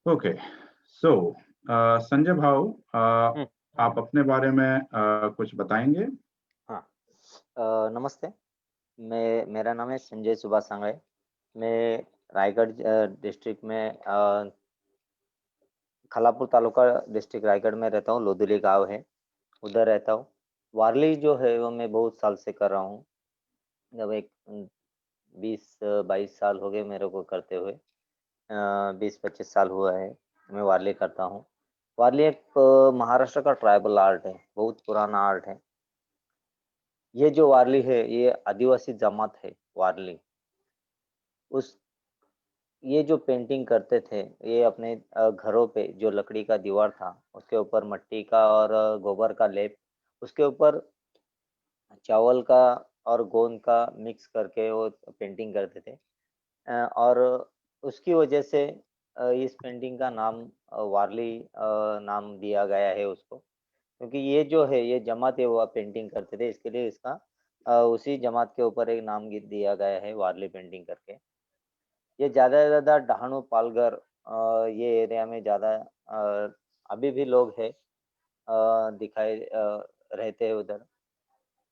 Okay, सो संजय भाव, हुँ, आप अपने बारे में कुछ बताएंगे? हाँ। नमस्ते, मेरा नाम है संजय सुभाष सांगड़े। मैं रायगढ़ डिस्ट्रिक्ट में खालापुर तालुका डिस्ट्रिक्ट रायगढ़ में रहता हूँ, लोधुली गाँव है, उधर रहता हूँ। वारली जो है वो मैं बहुत साल से कर रहा हूँ। जब 20-22 साल हो गए मेरे को करते हुए। 20-25 साल हुआ है, मैं वारली करता हूँ। वारली एक महाराष्ट्र का ट्राइबल आर्ट है, बहुत पुराना आर्ट है। ये जो वारली है, ये आदिवासी जमात है, वारली। उस ये जो पेंटिंग करते थे, ये अपने घरों पे जो लकड़ी का दीवार था, उसके ऊपर मिट्टी का और गोबर का लेप, उसके ऊपर चावल का और गोंद का मिक्स करके वो पेंटिंग करते थे। और उसकी वजह से इस पेंटिंग का नाम वारली नाम दिया गया है उसको। क्योंकि ये जो है, ये जमात है वो पेंटिंग करते थे, इसके लिए इसका उसी जमात के ऊपर एक नाम दिया गया है, वारली पेंटिंग करके। ये ज़्यादा से ज़्यादा डहाणू, पालघर ये एरिया में ज़्यादा अभी भी लोग हैं रहते हैं उधर,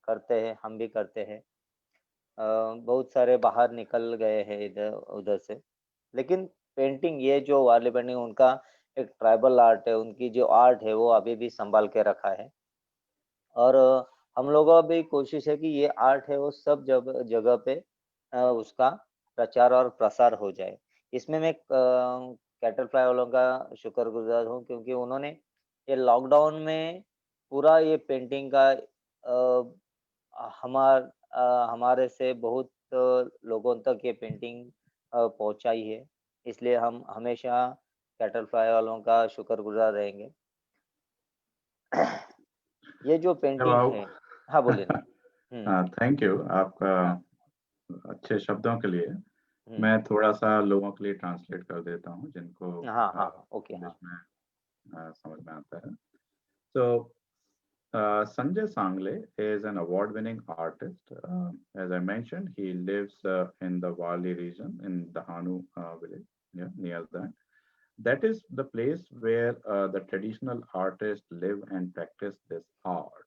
करते हैं, हम भी करते हैं। बहुत सारे बाहर निकल गए हैं इधर उधर से। लेकिन पेंटिंग ये जो वारली पेंटिंग उनका एक ट्राइबल आर्ट है, उनकी जो आर्ट है वो अभी भी सँभाल के रखा है। और हम लोगों का भी कोशिश है कि ये आर्ट है वो सब जगह पे उसका प्रचार और प्रसार हो जाए। इसमें मैं कैटल फ्लाई वालों का शुक्रगुज़ार हूँ क्योंकि उन्होंने ये लॉकडाउन में पूरा ये पेंटिंग का हमारे से बहुत लोगों तक ये पेंटिंग पहुँचाई है। इसलिए हम हमेशा कैटल फ्लाई वालों का शुक्रगुज़ार रहेंगे। ये जो संजय पेंटिंग भाव, है। हाँ, बोलिए ना। हुँ, थैंक यू आपका हाँ, अच्छे शब्दों के लिए। हुँ। मैं थोड़ा सा लोगों के लिए ट्रांसलेट कर देता हूँ जिनको हाँ, हाँ, हाँ, ओके, इंग्लिश हाँ। में समझ में आता है। So, Sanjay Sangle is an award-winning artist. As I mentioned, he lives in the Wali region in Dahanu village, yeah, near that. That is the place where the traditional artists live and practice this art.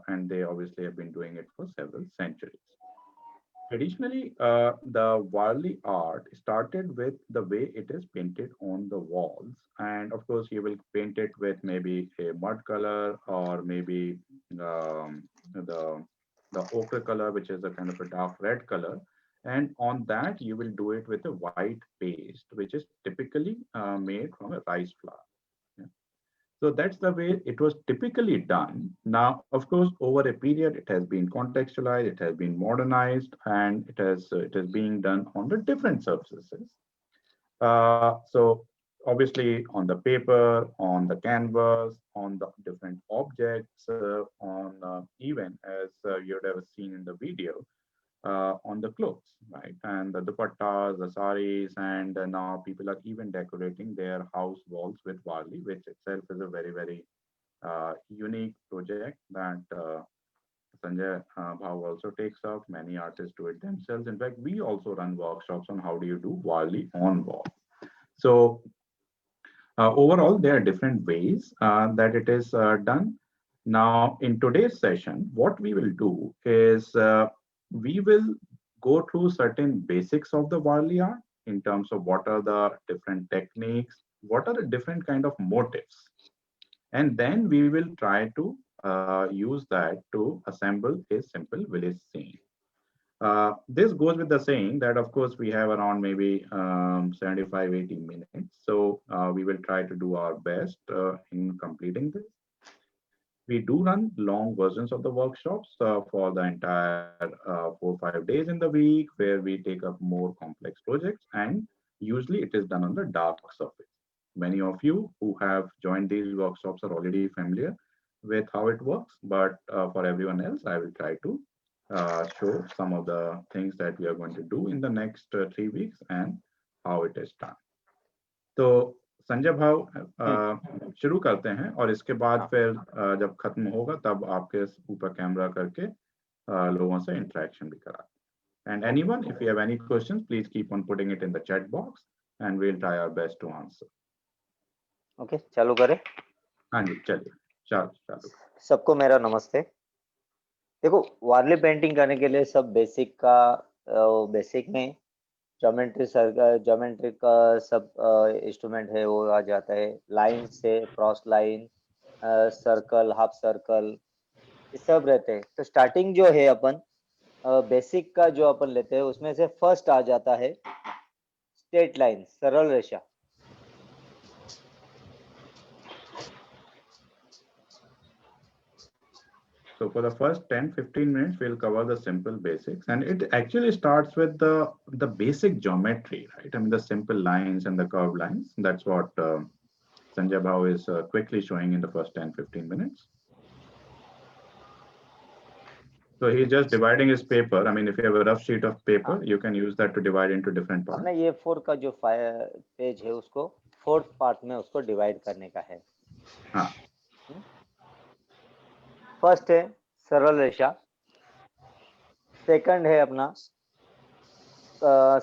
And they obviously have been doing it for several centuries. Traditionally, the Warli art started with the way it is painted on the walls. And of course, you will paint it with maybe a mud color or maybe the, the ochre color, which is a kind of a dark red color. And on that, you will do it with a white paste, which is typically made from a rice flour. Yeah. So that's the way it was typically done. Now, of course, over a period, it has been contextualized, it has been modernized, and it is being done on the different surfaces. So obviously on the paper, on the canvas, on the different objects, on even as you would have seen in the video, on the clothes, right? And the dupattas, the saris, and now people are even decorating their house walls with Warli, which itself is a very, very unique project that Sanjay Bhav also takes up. Many artists do it themselves. In fact, we also run workshops on how do you do Warli on wall. So overall, there are different ways that it is done. Now, in today's session, what we will do is we will go through certain basics of the Warli art in terms of what are the different techniques, what are the different kind of motifs, and then we will try to use that to assemble a simple village scene. This goes with the saying that, of course, we have around maybe 75, 80 minutes. So we will try to do our best in completing this. We do run long versions of the workshops for the entire 4 5 days in the week, where we take up more complex projects, and usually it is done on the dark surface. Many of you who have joined these workshops are already familiar with how it works, but for everyone else, I will try to show some of the things that we are going to do in the next 3 weeks and how it is done. तो संजय भाव, हुँ, शुरू करते हैं और इसके बाद हाँ, फिर जब खत्म होगा तब आपके ऊपर कैमरा करके लोगों से इंटरेक्शन भी करा. And okay, anyone, if you have any questions, please keep on putting it in the chat box and we'll try our best to answer. Okay, चालू करें। हाँ जी, चलिए चालू। सबको मेरा नमस्ते। देखो, वारली पेंटिंग करने के लिए सब बेसिक का बेसिक में ज्योमेट्री का सब इंस्ट्रूमेंट है वो आ जाता है। लाइन से cross line, circle, half circle, ये सब रहते हैं। तो स्टार्टिंग जो है अपन बेसिक का जो अपन लेते हैं उसमें से फर्स्ट आ जाता है स्ट्रेट लाइन, सरल रेखा। So for the first 10-15 minutes, we'll cover the simple basics, and it actually starts with the basic geometry, right? I mean, the simple lines and the curved lines. That's what Sanjay Bhau is quickly showing in the first 10-15 minutes. So he's just dividing his paper. I mean, if you have a rough sheet of paper, you can use that to divide into different parts. अपना ये 4 का जो page है उसको 4th part में उसको divide करने का है। हाँ। फर्स्ट है सरल रेखा, सेकंड है अपना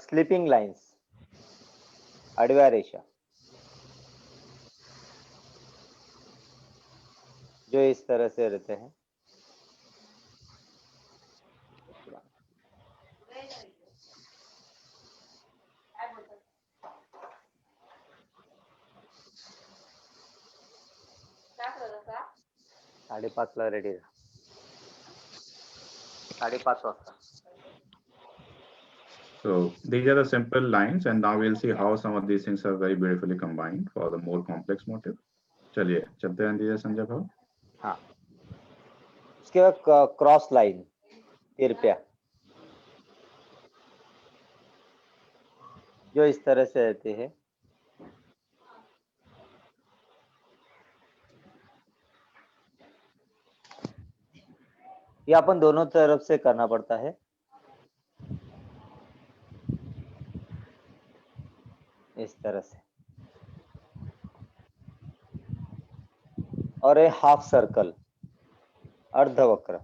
स्लीपिंग लाइंस, अड़वा रेखा, जो इस तरह से रहते हैं। साडेपाचला रेडी रहा, 5:30 वाजता। So these are the simple lines, and now we'll see how some of these things are very beautifully combined for the more complex motif. चलिए चलते हैं दीजिए संजय भाव। हाँ, उसके बाद क्रॉस लाइन, तिरपिया, जो इस तरह से रहती है। ये अपन दोनों तरफ से करना पड़ता है। इस तरह से। और ये हाफ सर्कल, अर्धवक्र।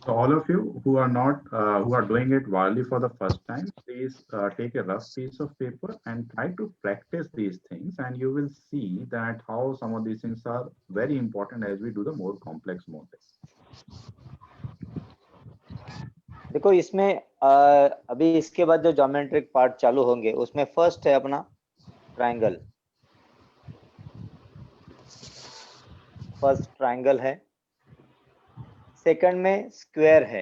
So all of you who are not who are doing it wildly for the first time, please take a rough piece of paper and try to practice these things, and you will see that how some of these things are very important as we do the more complex motifs. देखो इसमें अभी इसके बाद जो geometric part चालू होंगे उसमें first है अपना ट्रायंगल। फर्स्ट ट्रायंगल है, सेकंड में स्क्वायर है,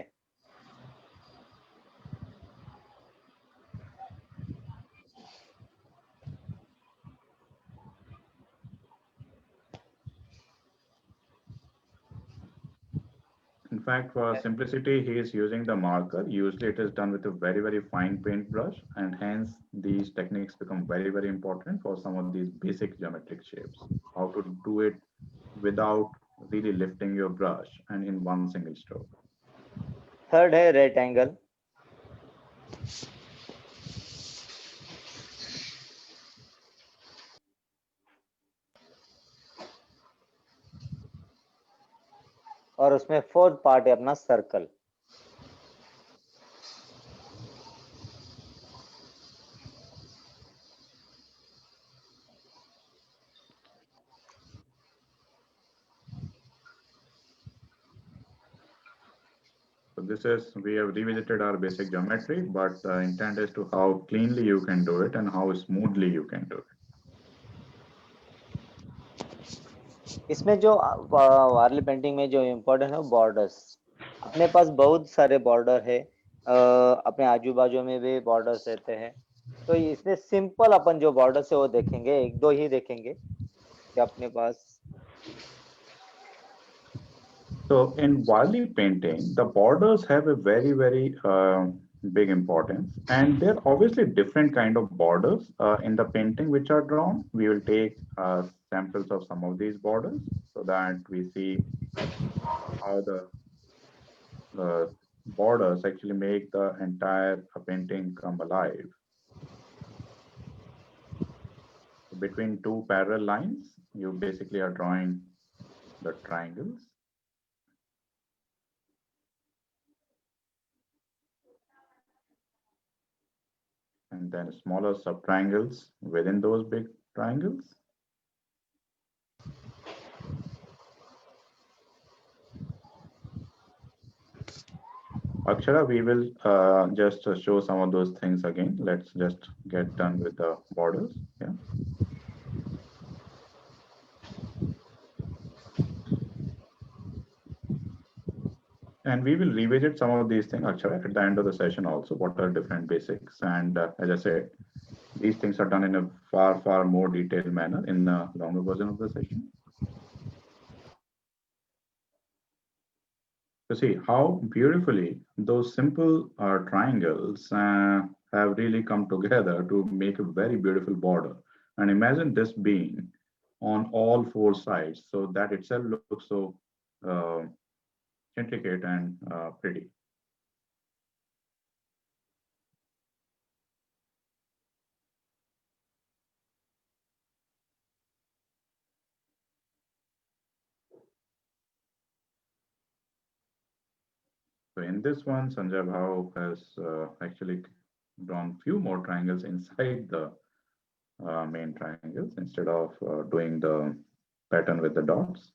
In fact, for simplicity, he is using the marker. Usually it is done with a very, very fine paintbrush, and hence these techniques become very, very important for some of these basic geometric shapes. How to do it without really lifting your brush and in one single stroke. Third है rectangle, और उसमें fourth part है अपना circle. So this is, we have revisited our basic geometry, but the intent is to how cleanly you can do it and how smoothly you can do it. इसमें जो वारली painting में जो important है borders. अपने पास बहुत सारे border है, अपने आजू बाजू में भी बॉर्डर्स रहते हैं। तो इसमें सिंपल अपन जो बॉर्डर्स है वो देखेंगे, एक दो ही देखेंगे कि अपने पास। So in Wali painting, the borders have a very, very big importance, and there are obviously different kind of borders in the painting which are drawn. We will take samples of some of these borders so that we see how the borders actually make the entire painting come alive. Between two parallel lines, you basically are drawing the triangles. And then smaller subtriangles within those big triangles. Akshara, we will just show some of those things again. Let's just get done with the borders. Yeah. And we will revisit some of these things, Akshara, at the end of the session also, what are different basics. And as I said, these things are done in a far, far more detailed manner in the longer version of the session. To see how beautifully those simple triangles have really come together to make a very beautiful border. And imagine this being on all four sides. So that itself looks so intricate and pretty. So in this one, Sanjay Bhau has actually drawn few more triangles inside the main triangles instead of doing the pattern with the dots.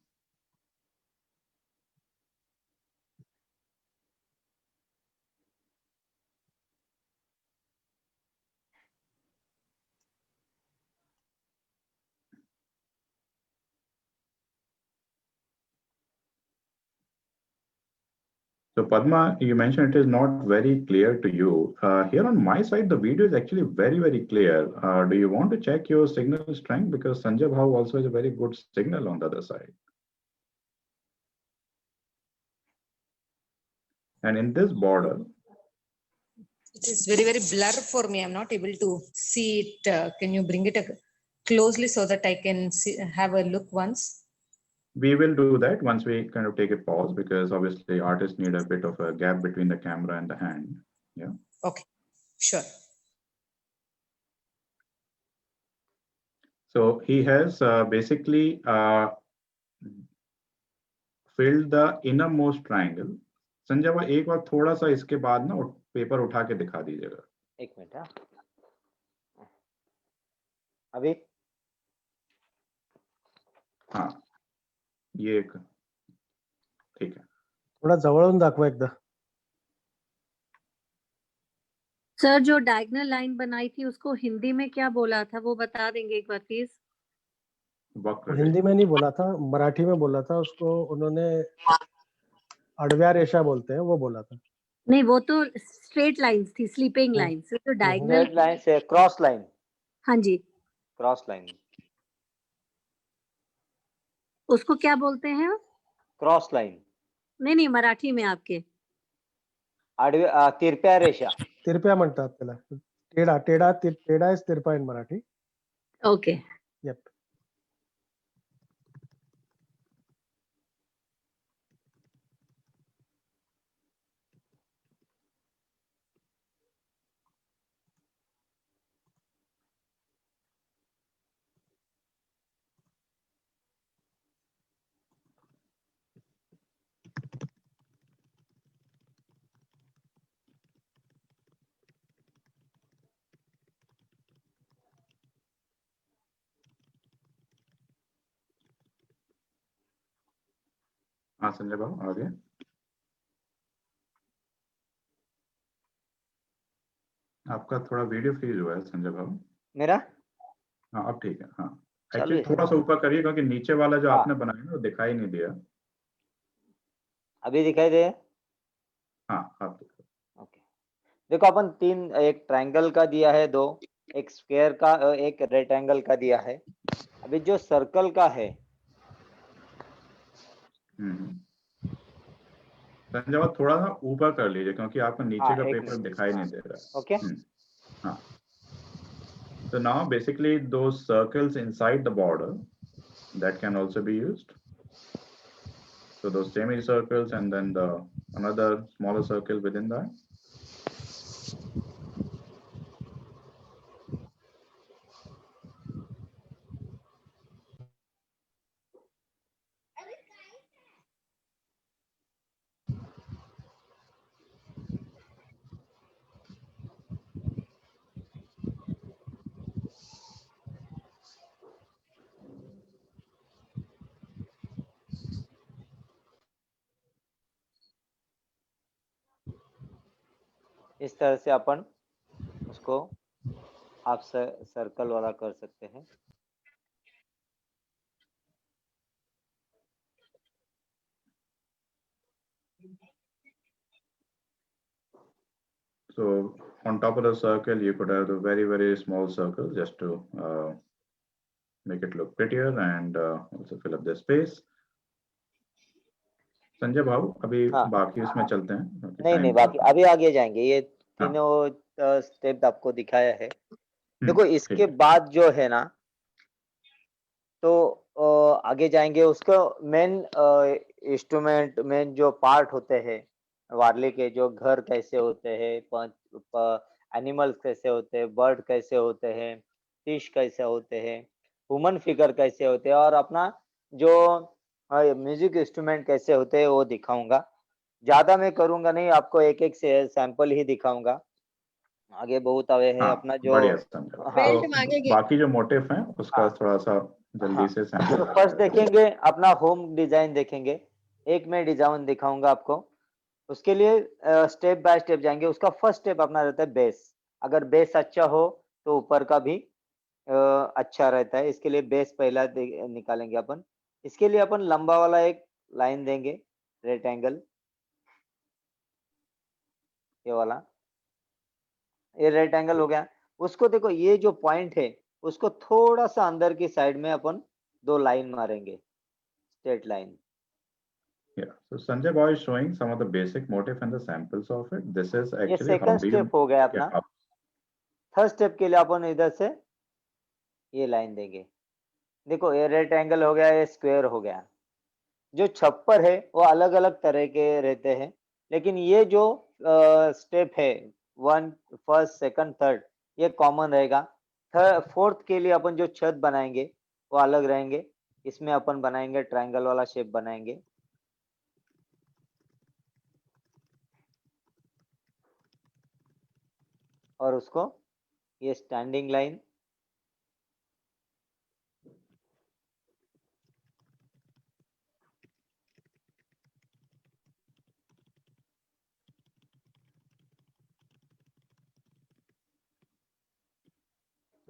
So Padma, you mentioned it is not very clear to you. Here on my side, the video is actually very, very clear. Do you want to check your signal strength? Because Sanjay Bhau also has a very good signal on the other side. And in this border, it is very, very blur for me. I'm not able to see it. Can you bring it closely so that I can see, have a look once? we will do that once we kind of take a pause, because obviously artists need a bit of a gap between the camera and the hand. Yeah. Okay, sure. So he has basically filled the innermost triangle. Sanjay वो एक बार थोड़ा सा इसके बाद ना paper उठा के दिखा दीजिएगा. एक मिनट. अभी हाँ ये एक ठीक है. थोड़ा जवळून दाखवा एकदा. सर जो डायगोनल लाइन बनाई थी उसको हिंदी में क्या बोला था वो बता देंगे एक बार प्लीज. हिंदी में नहीं बोला था, मराठी में बोला था. उसको उन्होंने अड़व्या रेशा बोलते हैं, वो बोला था. नहीं वो तो स्ट्रेट लाइंस थी, स्लीपिंग लाइंस. तो डायगोनल लाइन से क्रॉस लाइन. हाँ जी, क्रॉस लाइन. उसको क्या बोलते हैं? Cross line. नहीं मराठी में आपके तिरप्या रेषा. तिरप्या म्हणतात त्याला. टेढ़ा इज तिरपा इन मराठी. ओके. यप. हाँ संजय बाबू आगे. आपका थोड़ा वीडियो फ्रीज हुआ है संजय बाबू. मेरा हाँ अब ठीक है. हाँ एक्चुअली थोड़ा सा ऊपर करिए क्योंकि नीचे वाला जो आपने बनाया ना वो दिखाई नहीं दिया. अभी दिखाई दे. हाँ अब ओके. देखो अपन तीन, एक ट्रायंगल का दिया है, दो एक स्क्वायर का, एक रेक्टेंगल का दिया है. अभी जो सर्कल का है संजय बाबू थोड़ा सा ऊपर कर लीजिए क्योंकि आपको नीचे का पेपर दिखाई नहीं दे रहा. ओके. हाँ. So now basically those circles inside the border that can also be used. So those semicircles and then the another smaller circle within that. इस तरह से अपन उसको हाफ सर्कल वाला कर सकते हैं। So on top of the circle, you could have the very, very small circle just to make it look prettier and also fill up the space. Sanjay भाऊ, अभी हाँ। बाकी उसमें चलते हैं। नहीं बाकी अभी आगे जाएंगे। ये तीनों स्टेप आपको दिखाया है। देखो इसके बाद जो है ना, तो आगे जाएंगे। उसको मेन इंस्ट्रूमेंट, मेन जो पार्ट होते हैं वारली के, जो घर कैसे होते हैं, एनिमल्स कैसे होते हैं, बर्ड कैसे होते हैं, फिश कैसे होते हैं, ह्यूमन फिगर कैसे होते हैं, और अपना जो म्यूजिक इंस्ट्रूमेंट कैसे होते हैं वो दिखाऊंगा। ज्यादा मैं करूंगा नहीं, आपको एक एक से सैंपल ही दिखाऊंगा। आगे बहुत आवे है अपना जो तो बाकी जो मोटिव है उसका थोड़ा सा जल्दी से सैंपल। तो फर्स्ट देखेंगे अपना होम डिजाइन देखेंगे। एक मैं डिजाइन दिखाऊंगा आपको। उसके लिए स्टेप बाय स्टेप जाएंगे। उसका फर्स्ट स्टेप अपना रहता है बेस। अगर बेस अच्छा हो तो ऊपर का भी अच्छा रहता है। इसके लिए बेस पहला निकालेंगे अपन। इसके लिए अपन लंबा वाला एक लाइन देंगे, रेक्टेंगल, ये वाला, ये रेक्टेंगल हो गया। उसको देखो, ये जो पॉइंट है उसको थोड़ा सा अंदर की साइड में अपन 2 लाइन मारेंगे, straight line. Yeah, so Sanjay Boy is showing some of the basic motif and the samples of it. This is ये actually सेकंड स्टेप हो गया अपना। थर्ड स्टेप के लिए अपन इधर से ये लाइन देंगे। देखो ये रेक्टेंगल हो गया, ये स्क्वायर हो गया। जो छप्पर है वो अलग अलग तरह के रहते हैं, लेकिन ये जो स्टेप है 1, फर्स्ट, सेकंड, थर्ड, ये कॉमन रहेगा। फोर्थ के लिए अपन जो छत बनाएंगे वो अलग रहेंगे। इसमें अपन बनाएंगे ट्रायंगल वाला शेप बनाएंगे। और उसको ये स्टैंडिंग लाइन,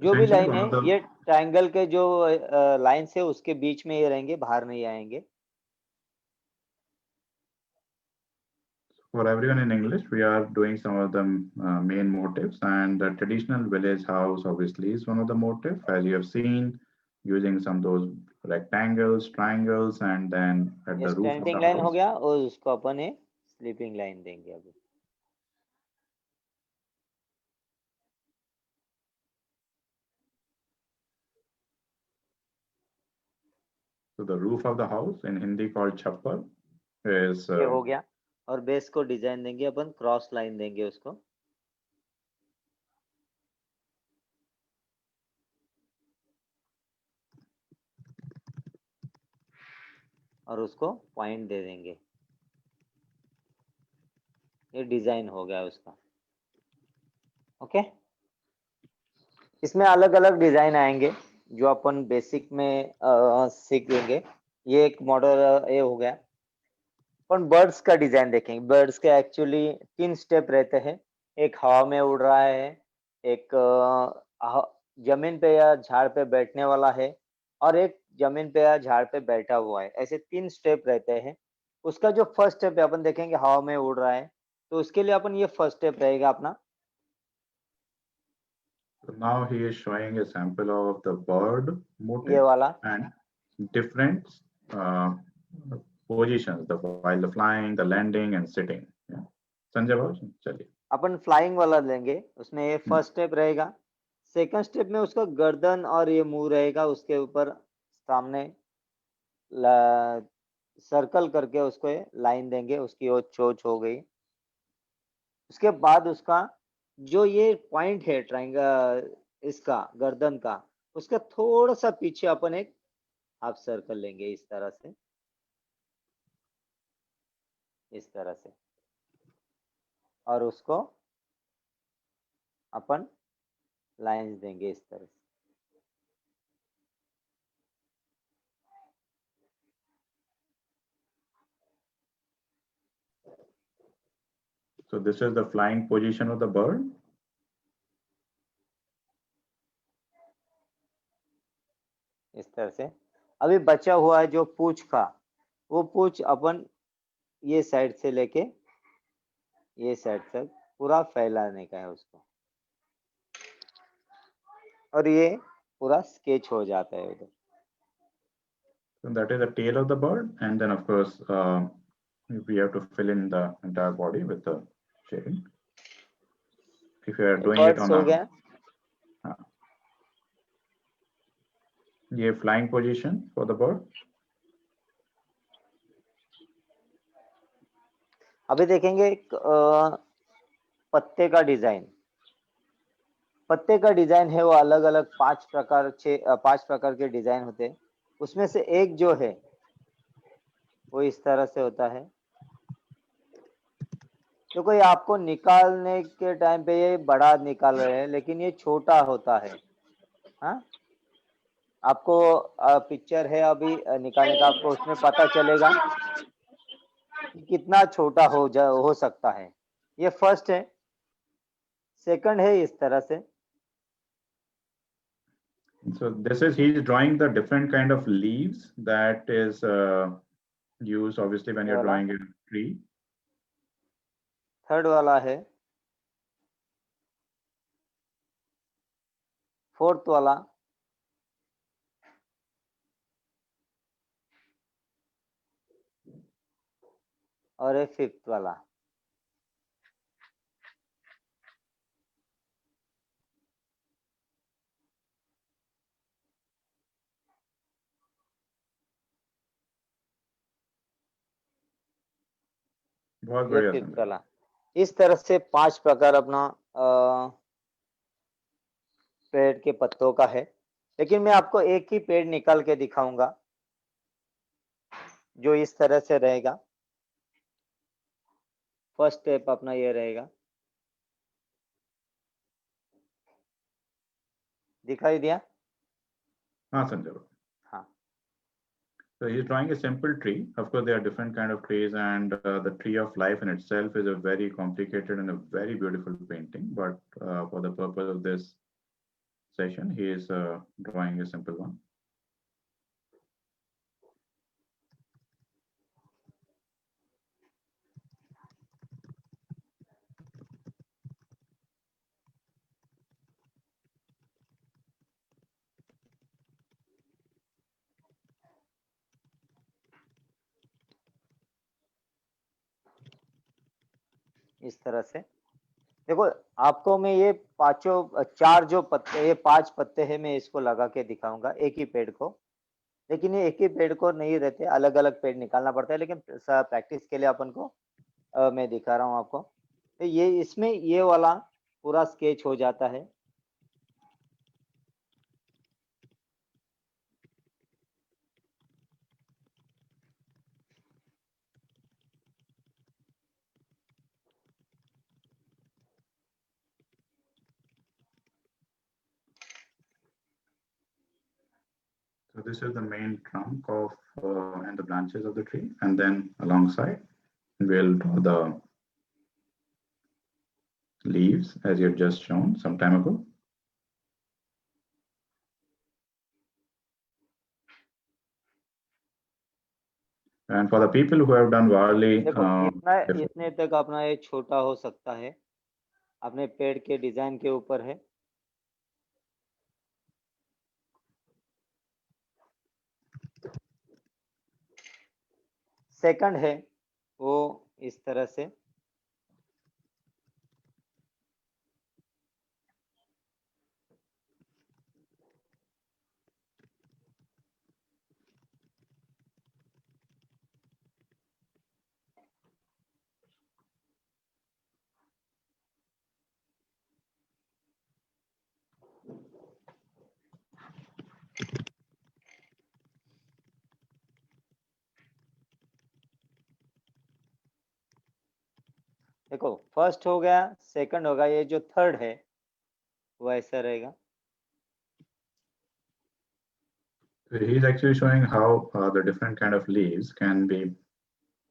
जो भी लाइन है ये ट्रायंगल के जो लाइन से उसके बीच में ये रहेंगे, बाहर नहीं आएंगे। For everyone in English, we are doing some of the main motifs, and the traditional village house obviously is one of the motifs, as you have seen, using some of those rectangles, triangles, and then at the roof of the line हो house. गया, और उसको अपन एक sleeping line देंगे अभी। So the roof of the house, in Hindi called chappar, is ये हो गया। और बेस को डिजाइन देंगे अपन, क्रॉस लाइन देंगे उसको। और उसको पॉइंट दे देंगे। ये डिजाइन हो गया उसका। ओके, इसमें अलग अलग डिजाइन आएंगे जो अपन बेसिक में सीख लेंगे। ये एक मॉडल ये हो गया। अपन बर्ड्स का डिजाइन देखेंगे। बर्ड्स के एक्चुअली 3 स्टेप रहते हैं। एक हवा में उड़ रहा है, एक जमीन पे या झाड़ पे बैठने वाला है, और एक जमीन पे या झाड़ पे बैठा हुआ है। ऐसे 3 स्टेप रहते हैं। उसका जो फर्स्ट स्टेप है अपन देखेंगे, हवा में उड़ रहा है, तो उसके लिए अपन ये फर्स्ट स्टेप रहेगा अपना। So now he is showing a sample of the bird motif, ये वाला, and different positions, while the flying, the landing, and sitting. Yeah. Sanjay Bhav, चलिए। अपन फ्लाइंग वाला लेंगे। उसमें ये फर्स्ट स्टेप रहेगा। सेकंड स्टेप में उसका गर्दन और ये मुंह रहेगा, उसके ऊपर सामने सर्कल करके उसको लाइन देंगे, उसकी वो चोंच हो गई। उसके बाद उसका जो ये पॉइंट है ट्रायंगल इसका गर्दन का, उसका थोड़ा सा पीछे अपन एक हाफ सर्कल लेंगे इस तरह से, इस तरह से, और उसको अपन लाइंस देंगे इस तरह से। So this is the flying position of the bird. इस तरह से। अभी बचा हुआ है जो पूंछ का, वो पूंछ अपन ये साइड से लेके ये साइड तक पूरा फैलाने का है उसको, और ये पूरा स्केच हो जाता है उधर। So that is the tail of the bird, and then of course we have to fill in the entire body with the shading. If you are doing it on हो a गया। ये flying position for the bird. अभी देखेंगे पत्ते का design. पत्ते का design है वो अलग अलग 5 प्रकार के डिजाइन होते हैं। उसमें से एक जो है वो इस तरह से होता है। तो कोई आपको निकालने के टाइम पे ये बड़ा निकाल रहे हैं, लेकिन ये छोटा होता है। हाँ, आपको पिक्चर है अभी निकालने का, आपको उसमें पता चलेगा कि कितना छोटा हो सकता है। ये फर्स्ट है। सेकंड है इस तरह से। So this is he's drawing the different kind of leaves that is used obviously when you're drawing a tree. Third वाला है। फोर्थ वाला। और ये फिफ्थ वाला। बहुत ये बढ़िया फिफ्थ संजय। वाला। इस तरह से 5 प्रकार अपना पेड़ के पत्तों का है। लेकिन मैं आपको एक ही पेड़ निकाल के दिखाऊंगा जो इस तरह से रहेगा। फर्स्ट स्टेप अपना ये रहेगा। दिखाई दिया? हाँ संजय। हाँ। So he's drawing a simple tree. Of course, there are different kind of trees, and the tree of life in itself is a very complicated and a very beautiful painting. But for the purpose of this session, he is drawing a simple one. इस तरह से देखो, आपको मैं ये ये 5 पत्ते हैं, मैं इसको लगा के दिखाऊंगा एक ही पेड़ को। लेकिन ये एक ही पेड़ को नहीं रहते, अलग अलग पेड़ निकालना पड़ता है। लेकिन प्रैक्टिस के लिए अपन को मैं दिखा रहा हूँ आपको। तो ये इसमें ये वाला पूरा स्केच हो जाता है। So this is the main trunk of and the branches of the tree, and then alongside we'll draw the leaves as you had just shown some time ago. And for the people who have done Varli, देखो, इतने तक अपना ये छोटा हो सकता है, अपने पेड़ के डिजाइन के ऊपर है। सेकंड है वो इस तरह से। देखो फर्स्ट हो गया, सेकंड होगा, ये जो थर्ड है वो ऐसा रहेगा। He's actually showing how the different kind of leaves can be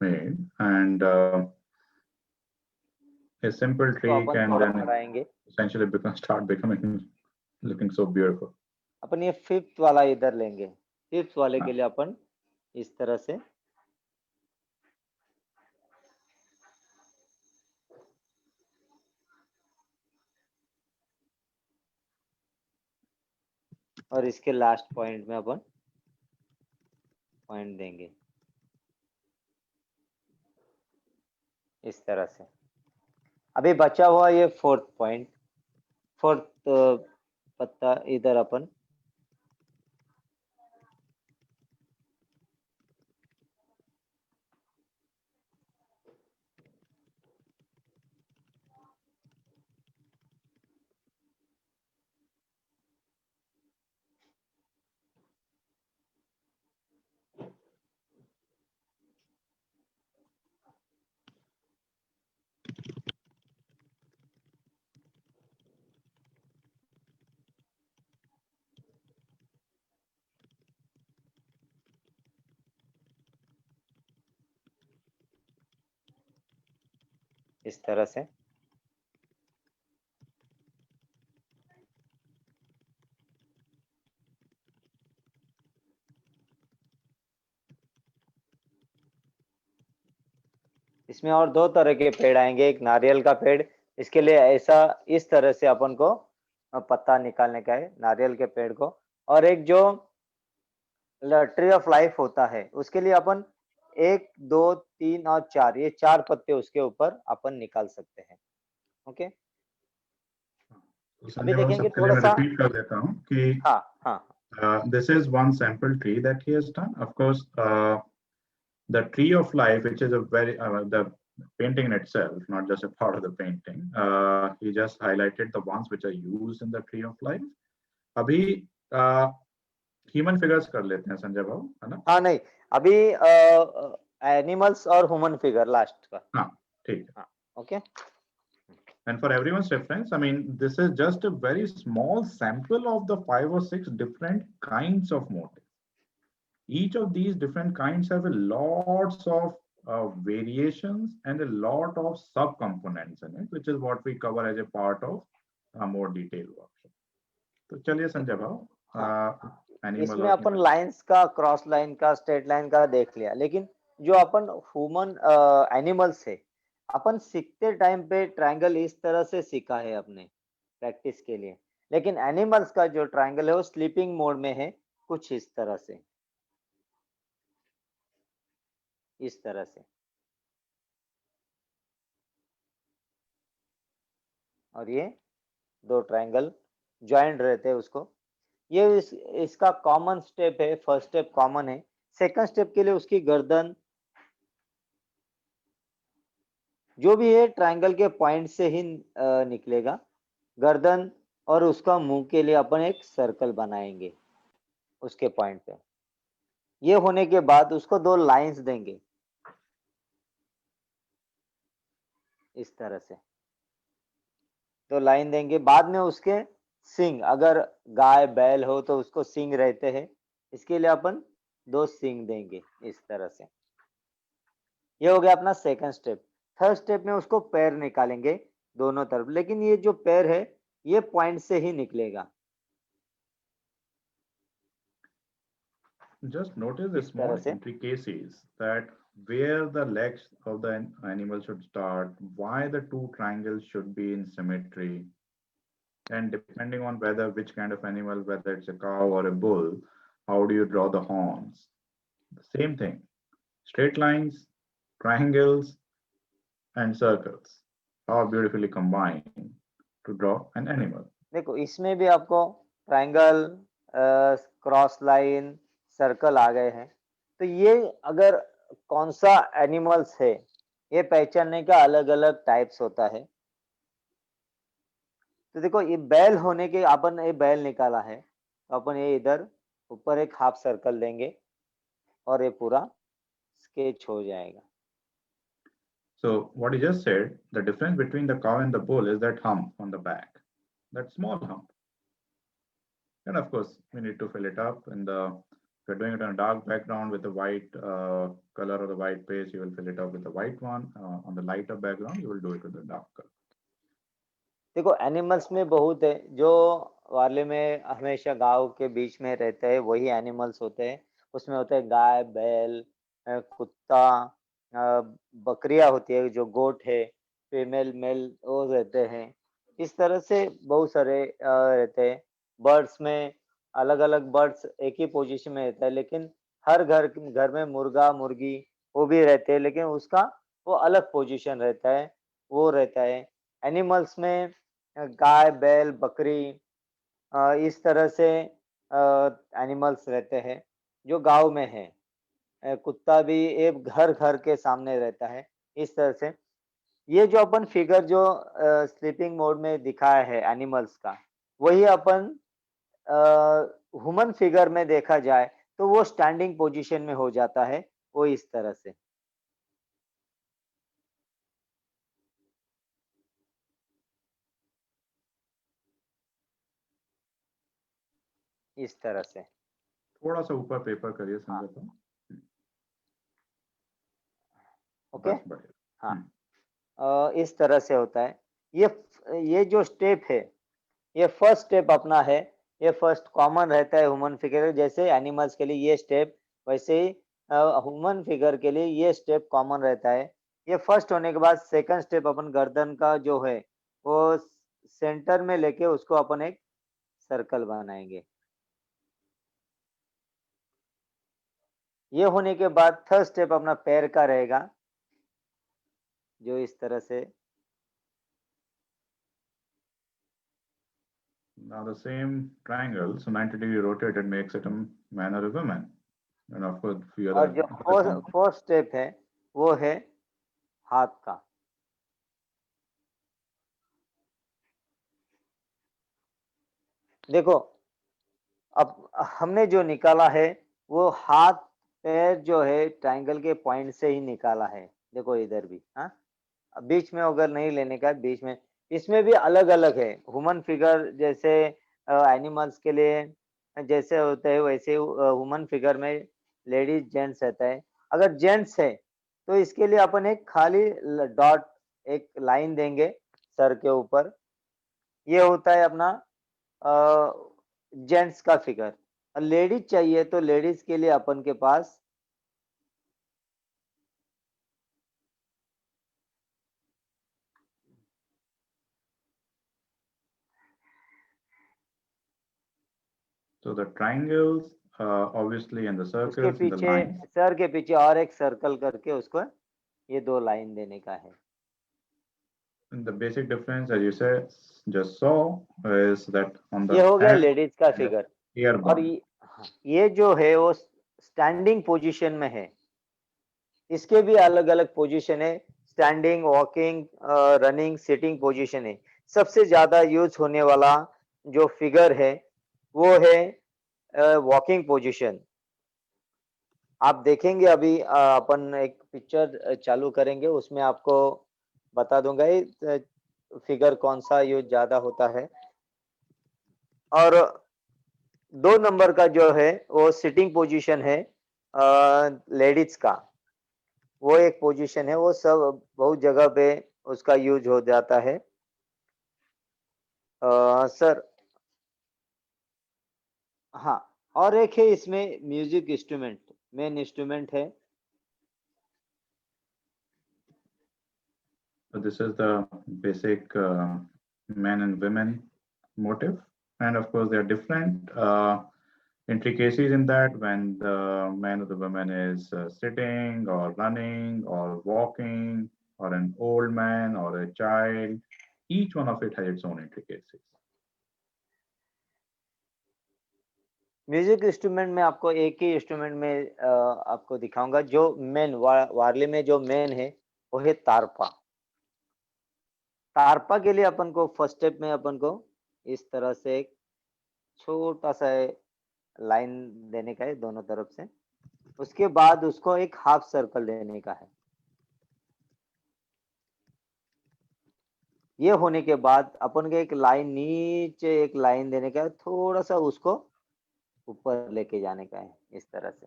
made, and a simple इसको tree अपन can थोड़ा then बढ़ाएंगे। essentially start becoming looking so beautiful. अपन ये फिफ्थ वाला इधर लेंगे, फिफ्थ वाले हाँ. के लिए अपन इस तरह से और इसके लास्ट पॉइंट में अपन पॉइंट देंगे इस तरह से। अभी बचा हुआ ये फोर्थ पॉइंट, फोर्थ पत्ता इधर अपन इस तरह से इसमें और दो तरह के पेड़ आएंगे, एक नारियल का पेड़, इसके लिए ऐसा इस तरह से अपन को पत्ता निकालने का है नारियल के पेड़ को, और एक जो ट्री ऑफ लाइफ होता है उसके लिए अपन 1 2 3 और 4 ये 4 पत्ते उसके ऊपर अपन निकाल सकते हैं। ओके, तो अभी संजय बाबू देखेंगे सबके लिए थोड़ा मैं सा। रिपीट कर देता हूँ कि हाँ हाँ this is one sample tree that he has done. Of course, the tree of life, which is a very the painting in itself, not just a part of the painting. He just highlighted the ones which are used in the tree of life. अभी human figures कर लेते हैं संजय बाबू, है ना? हाँ नहीं, अभी animals और ह्यूमन फिगर लास्ट का। हाँ ठीक है। हाँ okay. And for everyone's reference, I mean, this is just a very small sample of the 5 or 6 different kinds of motifs. Each of these different kinds have a lots of variations and a lot of subcomponents in it, which is what we cover as a part of a more detailed workshop. तो चलिए संजय भाव, इसमें अपन lines का, cross line का, straight line का देख लिया, लेकिन जो अपन ह्यूमन एनिमल्स है, अपन सीखते टाइम पे ट्रायंगल इस तरह से सीखा है अपने प्रैक्टिस के लिए, लेकिन एनिमल्स का जो ट्रायंगल है वो स्लीपिंग मोड में है, कुछ इस तरह से, इस तरह से। और ये दो ट्रायंगल ज्वाइंट रहते हैं उसको, ये इसका कॉमन स्टेप है, फर्स्ट स्टेप कॉमन है, सेकंड स्टेप के लिए उसकी गर्दन जो भी है ट्रायंगल के पॉइंट से ही निकलेगा, गर्दन और उसका मुंह के लिए अपन एक सर्कल बनाएंगे उसके पॉइंट पे। ये होने के बाद उसको दो लाइंस देंगे इस तरह से, दो लाइन देंगे, बाद में उसके सिंग, अगर गाय बैल हो तो उसको सिंग रहते हैं, इसके लिए अपन दो सिंग देंगे इस तरह से। ये हो गया अपना सेकंड स्टेप। थर्ड स्टेप में उसको पैर निकालेंगे दोनों तरफ, लेकिन ये जो पैर है ये पॉइंट से ही निकलेगा। Just notice the small intricacies that where the legs of the animal should start, why the two triangles should be in symmetry, and depending on whether which kind of animal, whether it's a cow or a bull, how do you draw the horns? The same thing, straight lines, triangles, and circles are beautifully combined to draw an animal. देखो इसमें भी आपको triangle, cross line, circle आ गए हैं, तो ये अगर कौन सा एनिमल्स है ये पहचानने का अलग अलग टाइप्स होता है। तो देखो ये बैल होने के, अपन ये बैल निकाला है तो अपन ये इधर ऊपर एक हाफ सर्कल देंगे और ये पूरा स्केच हो जाएगा। So what he just said, the difference between the cow and the bull is that hump on the back, that small hump. And of course, we need to fill it up. And if you're doing it on a dark background with the white color or the white paste, you will fill it up with the white one. On the lighter background, you will do it with the dark color. देखो animals में बहुत है, जो वार्ले में हमेशा गांव के बीच में रहते हैं वही एनिमल्स होते हैं। उसमें होते हैं गाय, बैल, कुत्ता, बकरियां होती है, जो गोट है, फीमेल मेल वो रहते हैं। इस तरह से बहुत सारे रहते हैं। बर्ड्स में अलग अलग बर्ड्स एक ही पोजीशन में रहता है, लेकिन हर घर में मुर्गा मुर्गी वो भी रहते हैं, लेकिन उसका वो अलग पोजीशन रहता है, वो रहता है। एनिमल्स में गाय, बैल, बकरी इस तरह से एनिमल्स रहते हैं जो गांव में है। कुत्ता भी एक घर के सामने रहता है। इस तरह से ये जो अपन फिगर जो स्लीपिंग मोड में दिखाया है एनिमल्स का, वही अपन ह्यूमन फिगर में देखा जाए तो वो स्टैंडिंग पोजीशन में हो जाता है, वो इस तरह से। इस तरह से थोड़ा सा ऊपर पेपर करिए संजय को। ओके, हाँ, इस तरह से होता है। ये जो स्टेप है, ये फर्स्ट स्टेप अपना है, ये फर्स्ट कॉमन रहता है ह्यूमन फिगर। जैसे एनिमल्स के लिए ये स्टेप, वैसे ही ह्यूमन फिगर के लिए ये स्टेप कॉमन रहता है। ये फर्स्ट होने के बाद सेकंड स्टेप अपन गर्दन का जो है वो सेंटर में लेके उसको अपन एक सर्कल बनाएंगे। ये होने के बाद थर्ड स्टेप अपना पैर का रहेगा, जो इस तरह से। Now the same triangle, so 90 degree rotated makes it a man or a woman. And of course, few और जो other फोर्थ स्टेप है वो है हाथ का। देखो अब हमने जो निकाला है वो हाथ पैर जो है ट्रायंगल के पॉइंट से ही निकाला है। देखो इधर भी, हाँ, बीच में अगर नहीं लेने का, बीच में, इसमें भी अलग अलग है। ह्यूमन फिगर जैसे एनिमल्स के लिए जैसे होते हैं वैसे ह्यूमन फिगर में लेडीज जेंट्स रहता है। अगर जेंट्स है तो इसके लिए अपन एक खाली डॉट, एक लाइन देंगे सर के ऊपर। ये होता है अपना जेंट्स का फिगर। लेडीज चाहिए तो लेडीज के लिए अपन के पास So the triangles, obviously, and the उसके circles and the पीछे, lines. सर के पीछे और एक सर्कल करके उसको ये दो लाइन देने का है। And the basic difference, as you said, just saw, is that on the ये हो गया head, लेडीज का the फिगर। ear और bone. ये जो है वो स्टैंडिंग पोजीशन में है। इसके भी अलग अलग पोजीशन है, standing, walking, running, sitting position है। सबसे ज्यादा यूज होने वाला जो फिगर है वो है वॉकिंग पोजीशन। आप देखेंगे अभी अपन एक पिक्चर चालू करेंगे, उसमें आपको बता दूंगा ये फिगर कौन सा यूज ज्यादा होता है। और 2 नंबर का जो है वो सिटिंग पोजीशन है लेडीज का। वो एक पोजीशन है, वो सब बहुत जगह पे उसका यूज हो जाता है। सर हाँ, और एक है इसमें म्यूजिक इंस्ट्रूमेंट, मेन इंस्ट्रूमेंट है। So this is the basic men and women motive. And of course, there are different intricacies in that when the man or the woman is sitting or running or walking, or an old man or a child. Each one of it has its own intricacies. Music instrument में आपको एक ही instrument में आपको दिखाऊंगा। जो main वारली में जो main है वो है तारपा। तारपा के लिए अपन को फर्स्ट स्टेप में अपन को इस तरह से एक छोटा सा लाइन देने का है दोनों तरफ से। उसके बाद उसको एक हाफ सर्कल देने का है। ये होने के बाद अपन के एक लाइन नीचे एक लाइन देने का है, थोड़ा सा उसको ऊपर लेके जाने का है इस तरह से।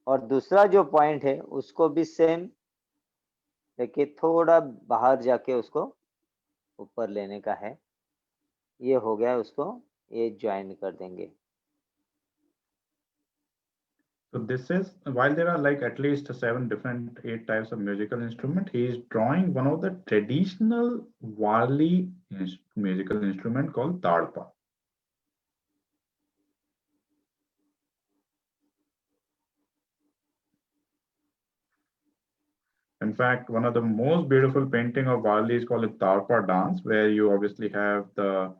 और दूसरा जो पॉइंट है उसको भी सेम लेके थोड़ा बाहर जाके उसको ऊपर लेने का है। ये हो गया, उसको ये ज्वाइन कर देंगे। So this is, while there are like at least 7 different 8 types of musical instrument, he is drawing one of the traditional Wali musical instrument called Tadpa. In fact, one of the most beautiful painting of Wali is called a Tarpa dance, where you obviously have the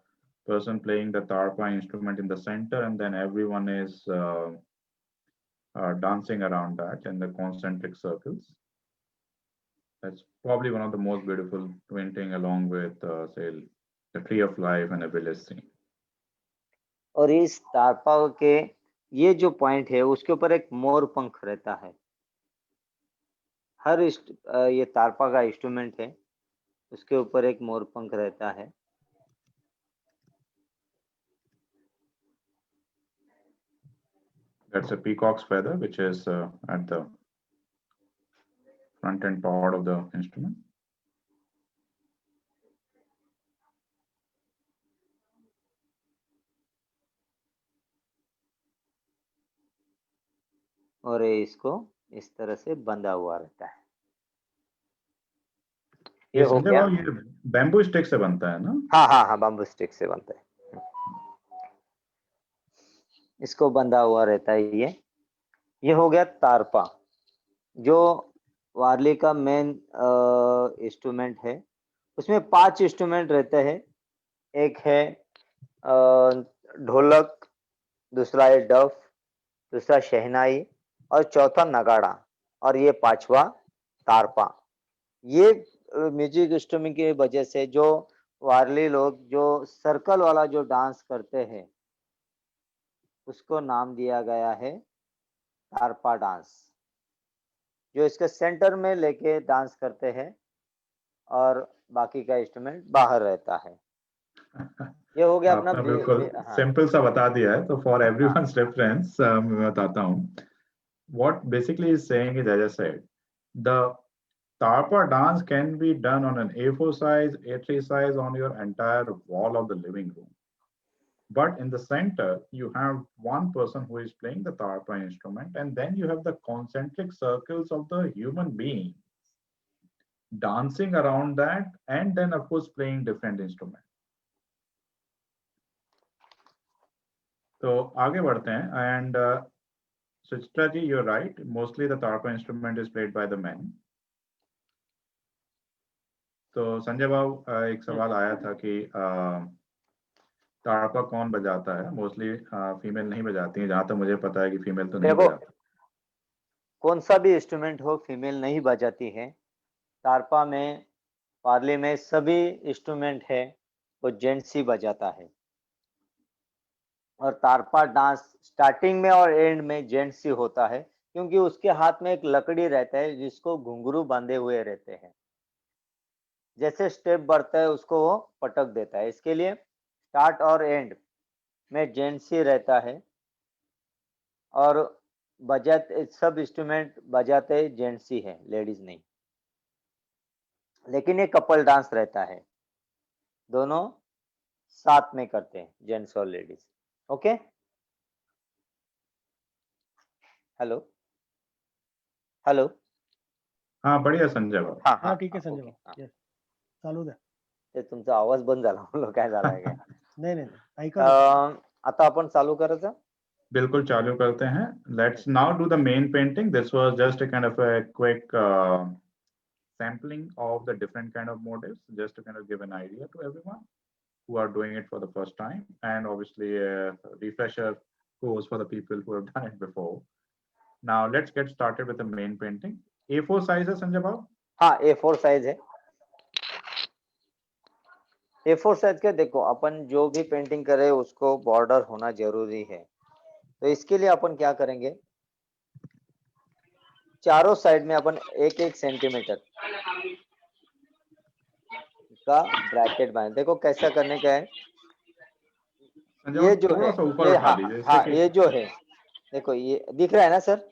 person playing the Tarpa instrument in the center, and then everyone is dancing around that in the concentric circles. That's probably one of the most beautiful painting, along with say the Tree of Life and a village scene. और इस तारपा के ये जो point है उसके ऊपर एक मोर पंख रहता है। हर ये तारपा का इंस्ट्रूमेंट है, उसके ऊपर एक मोर पंख रहता है। That's a peacock's feather, which is at the front end part of the instrument. और ये इसको इस तरह से बंधा हुआ रहता है। ये हो गया। ये बैम्बू स्टिक से बनता है ना? हाँ हाँ हाँ, बैम्बू स्टिक से बनता है। इसको बंधा हुआ रहता है। ये हो गया तारपा, जो वारली का मेन इंस्ट्रूमेंट है। उसमें 5 इंस्ट्रूमेंट रहते हैं। एक है ढोलक, दूसरा है डफ, दूसरा शहनाई और चौथा नगाड़ा, और ये 5वां तारपा। ये म्यूजिक इंस्ट्रूमेंट की वजह से जो वारली लोग जो सर्कल वाला जो डांस करते हैं उसको नाम दिया गया है तारपा डांस, जो इसके सेंटर में लेके डांस करते हैं और बाकी का इंस्ट्रूमेंट बाहर रहता है। ये हो गया अपना बिल्कुल सिंपल सा बता दिया है। तो फॉर एवरीवन्स रेफरेंस मैं बताता हूँ। What basically is saying is, as I said, the Tarpa dance can be done on an A4 size, A3 size on your entire wall of the living room. But in the center, you have one person who is playing the Tarpa instrument, and then you have the concentric circles of the human being dancing around that, and then of course playing different instruments. So आगे बढ़ते हैं, and Suchitra ji, you're right. Mostly the Tarpa instrument is played by the men. तो संजय बाबू, एक सवाल आया था कि तारपा कौन बजाता है? मोस्टली फीमेल नहीं बजाती है, जहां तक मुझे पता है कि फीमेल तो नहीं बजाती। कौन सा भी इंस्ट्रूमेंट हो, फीमेल नहीं बजाती है। तारपा में, वारली में सभी इंस्ट्रूमेंट है वो जेंट्स ही बजाता है। और तारपा डांस स्टार्टिंग में और एंड में जेंट्स ही होता है, क्योंकि उसके हाथ में एक लकड़ी रहता है जिसको घुंघरू बांधे हुए रहते हैं। जैसे स्टेप बढ़ता है उसको वो पटक देता है। इसके लिए स्टार्ट और एंड में जेंट्स ही रहता है, और बजाते सब इंस्ट्रूमेंट बजाते जेंट्स ही है, लेडीज नहीं। लेकिन ये कपल डांस रहता है, दोनों साथ में करते हैं, जेंट्स और लेडीज। Okay, hello hello. हाँ बढ़िया संजय बाबू। हाँ ठीक है संजय बाबू, चालू द्या। ते तुमचा आवाज बंद झाला, म्हणलं काय झाला आहे का? नहीं आता आपण चालू करायचं। बिल्कुल चालू करते हैं। Let's now do the main painting. This was just a kind of a quick sampling of the different kind of motifs, just to kind of give an idea to everyone who are doing it for the first time, and obviously a refresher course for the people who have done it before. Now let's get started with the main painting. A4 size है संजय बाबू? हाँ, A4 size है। A4 size के देखो, अपन जो भी painting करे उसको border होना जरूरी है। तो इसके लिए अपन क्या करेंगे, चारों साइड में अपन 1-1 सेंटीमीटर का ब्रैकेट बनाए। देखो कैसा करने का है, संजय ये बाबू जो थोड़ा है सा ऊपर ये, उठा हाँ लीजिए, हाँ, इससे ये कि जो है देखो ये दिख रहा है ना सर।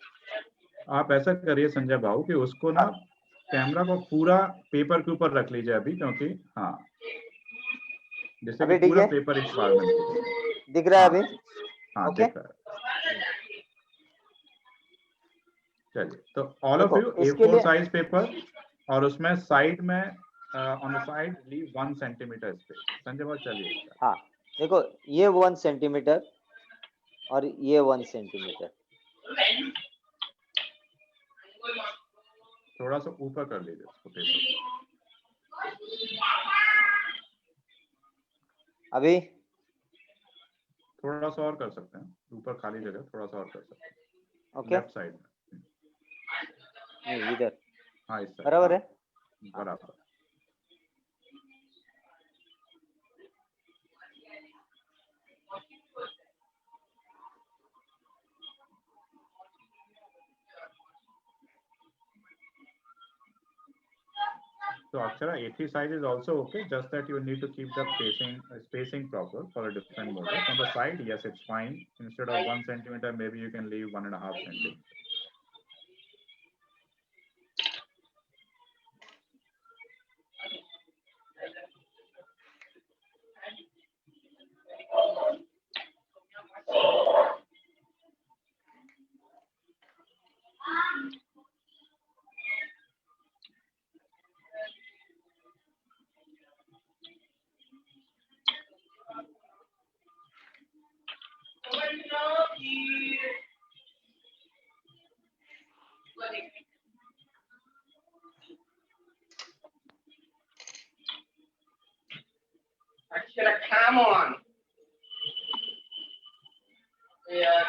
आप ऐसा करिए संजय बाबू कि उसको ना हाँ कैमरा को पूरा पेपर के ऊपर रख लीजिए अभी, क्योंकि हाँ, जिससे कि अभी ठीक पूरा है, पेपर इस बार में दिखे। दिख रहा है हाँ अभी। हाँ, ओके दिख रहा है। चलिए, तो ऑल ऑफ देखो यू इसके A4 लिए, साइज पेपर, और उसमें साइड में on the side leave 1 centimetre space. Sanjay Babu चलिए, हाँ देखो ये 1 सेंटीमीटर और ये 1 सेंटीमीटर। थोड़ा सा ऊपर कर लीजिए उसको पेपर। अभी थोड़ा सा और कर सकते हैं, ऊपर खाली जगह थोड़ा सा और कर सकते हैं, ओके, लेफ्ट साइड में। नहीं इधर हाँ, इस साइड, बराबर हाँ, है। बराबर। So Akshara, A3 size is also okay, just that you need to keep the spacing proper for a different model. On the side, yes, it's fine. Instead of 1 centimeter, maybe you can leave 1.5 centimeter. Akshara, come on. Yeah,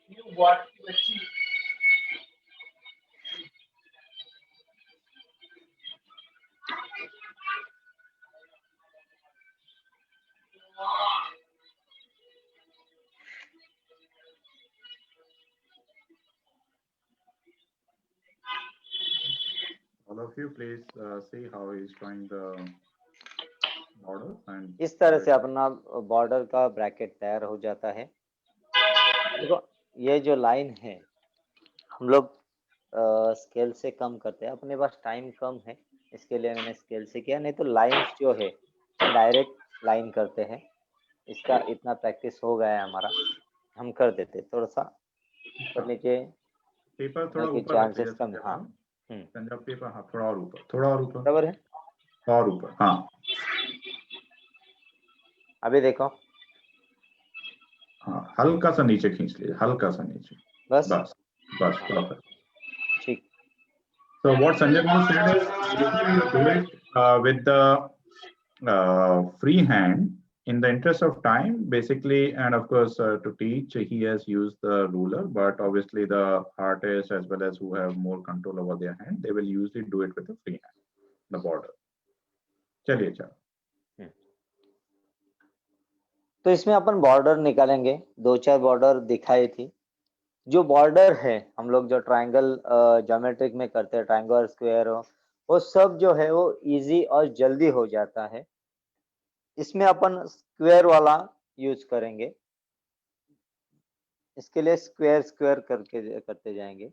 you what you achieve. All of you, please see how he's drawing the border and इस तरह से अपना border का bracket तैयार हो जाता है। देखो ये जो लाइन है हम लोग स्केल से कम करते हैं, अपने पास टाइम कम है इसके लिए मैंने स्केल से किया, नहीं तो लाइंस जो है डायरेक्ट लाइन करते हैं। इसका इतना प्रैक्टिस हो गया है हमारा, हम कर देते थोड़ा सा ऊपर नीचे पेपर थोड़ा के ऊपर रख लीजिए चांसेस कम। संजय हाँ बाबू। संजय पेपर, हाँ, थोड़ा और ऊपर, थोड़ा और ऊपर, बराबर है। और ऊपर, हाँ अभी देखो, हाँ, हल्का सा नीचे खींच लीजिए, हल्का सा नीचे, बस बस बस, हाँ perfect. ठीक। So what Sanjay Babu said is, usually you do it with the free hand. In the interest of time, basically, and of course, to teach, he has used the ruler, but obviously the artists as well as who have more control over their hand, they will usually do it with the free hand, the border. चलिए चलो, तो इसमें अपन border निकालेंगे, 2-4 border दिखाई थी। जो border है हम लोग जो ट्रायंगल ज्योमेट्रिक में करते हैं, ट्रायंगल स्क्वायर हो, वो सब जो है वो इजी और जल्दी हो जाता है। इसमें अपन स्क्वायर वाला यूज करेंगे, इसके लिए स्क्वायर स्क्वायर करके करते जाएंगे।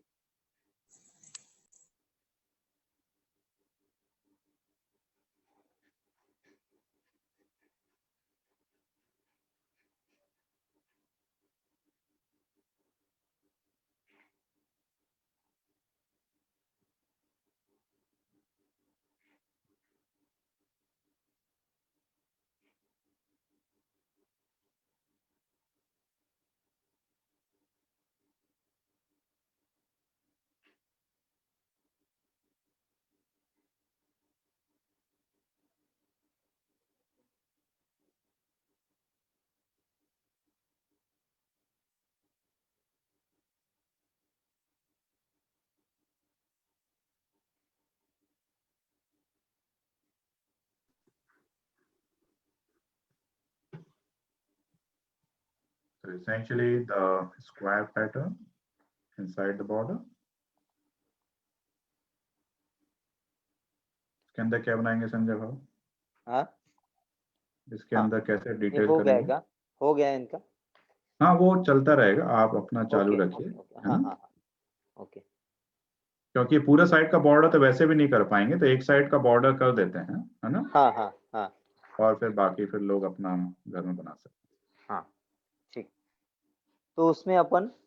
So essentially the square pattern inside the border. इसके अंदर क्या बनाएंगे संजय भाव? हाँ इसके हाँ, अंदर कैसे ये डिटेल हो गया करेंगे? क्या? हो गया इनका? हाँ वो चलता रहेगा, आप अपना चालू ओके रखिए, ओके ओके, है हाँ ना? हाँ हाँ, ओके। क्योंकि पूरा साइड का बॉर्डर तो वैसे भी नहीं कर पाएंगे, तो एक साइड का बॉर्डर कर देते हैं, है ना? हाँ हाँ हाँ और फिर बाकी फिर लोग अपना घर में बना सकते हाँ, ठीक। तो उसमें अपन हैं।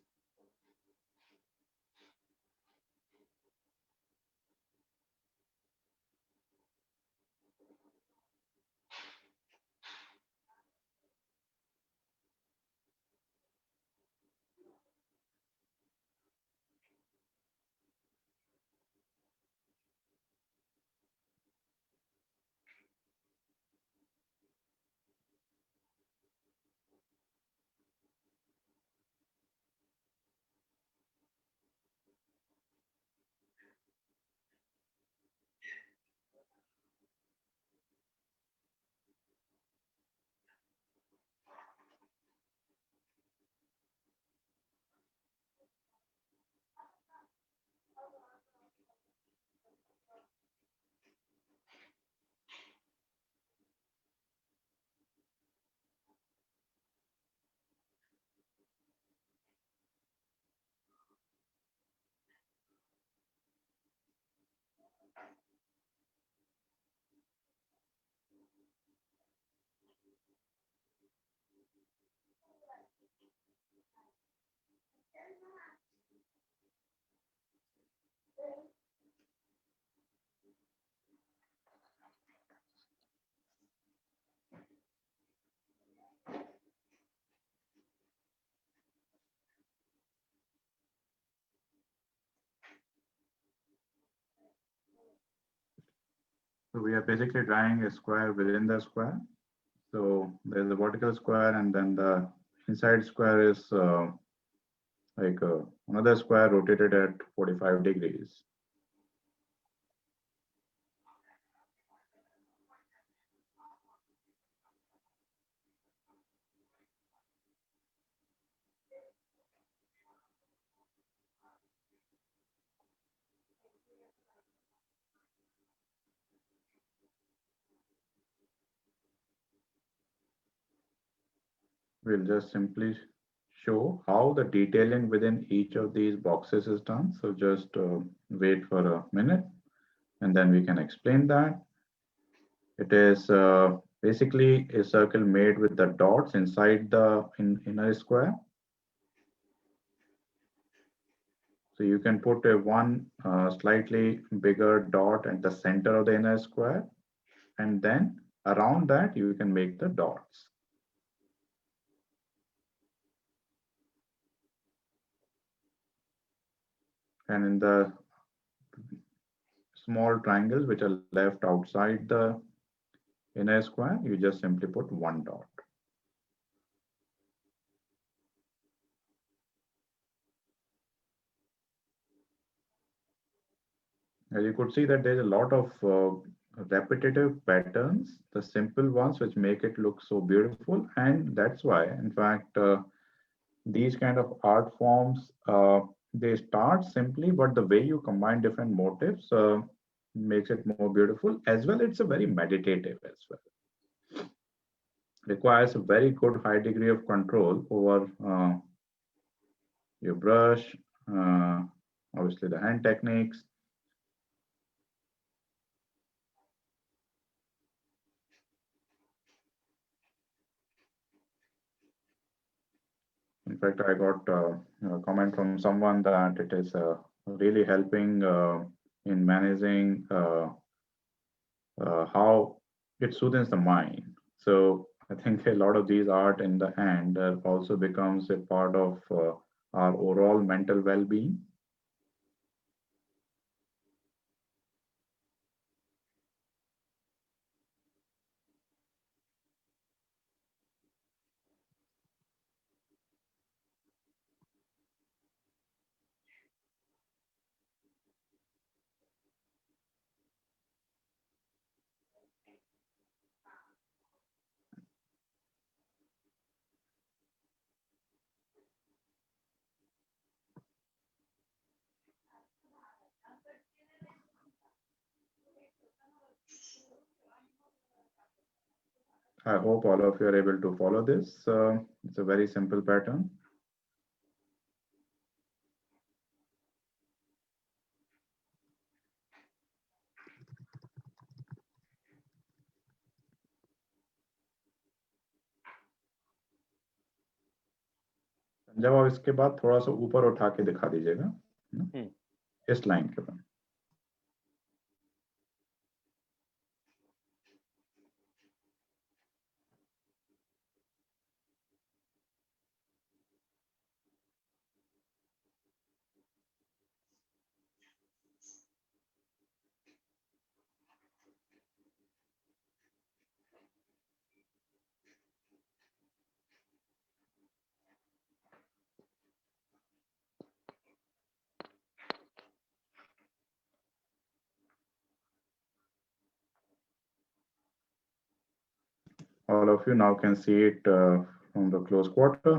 So we are basically drawing a square within the square. So there's a vertical square, and then the inside square is like another square rotated at 45 degrees. We'll just simply show how the detailing within each of these boxes is done. So just wait for a minute and then we can explain that. It is basically a circle made with the dots inside the inner square. So you can put a one slightly bigger dot at the center of the inner square, and then around that you can make the dots. And in the small triangles which are left outside the inner square, you just simply put one dot. As you could see that there's a lot of repetitive patterns, the simple ones which make it look so beautiful. And that's why, in fact, these kind of art forms, they start simply, but the way you combine different motifs makes it more beautiful. As well, it's a very meditative as well. Requires a very good high degree of control over your brush, obviously the hand techniques. In fact, I got a comment from someone that it is really helping in managing how it soothes the mind. So I think a lot of these art in the hand also becomes a part of our overall mental well-being. I hope all of you are able to follow this. It's a very simple pattern. जब आप इसके बाद थोड़ा सा ऊपर उठा के दिखा दीजिएगा इस लाइन के बाद. All of you now can see it from the close quarter.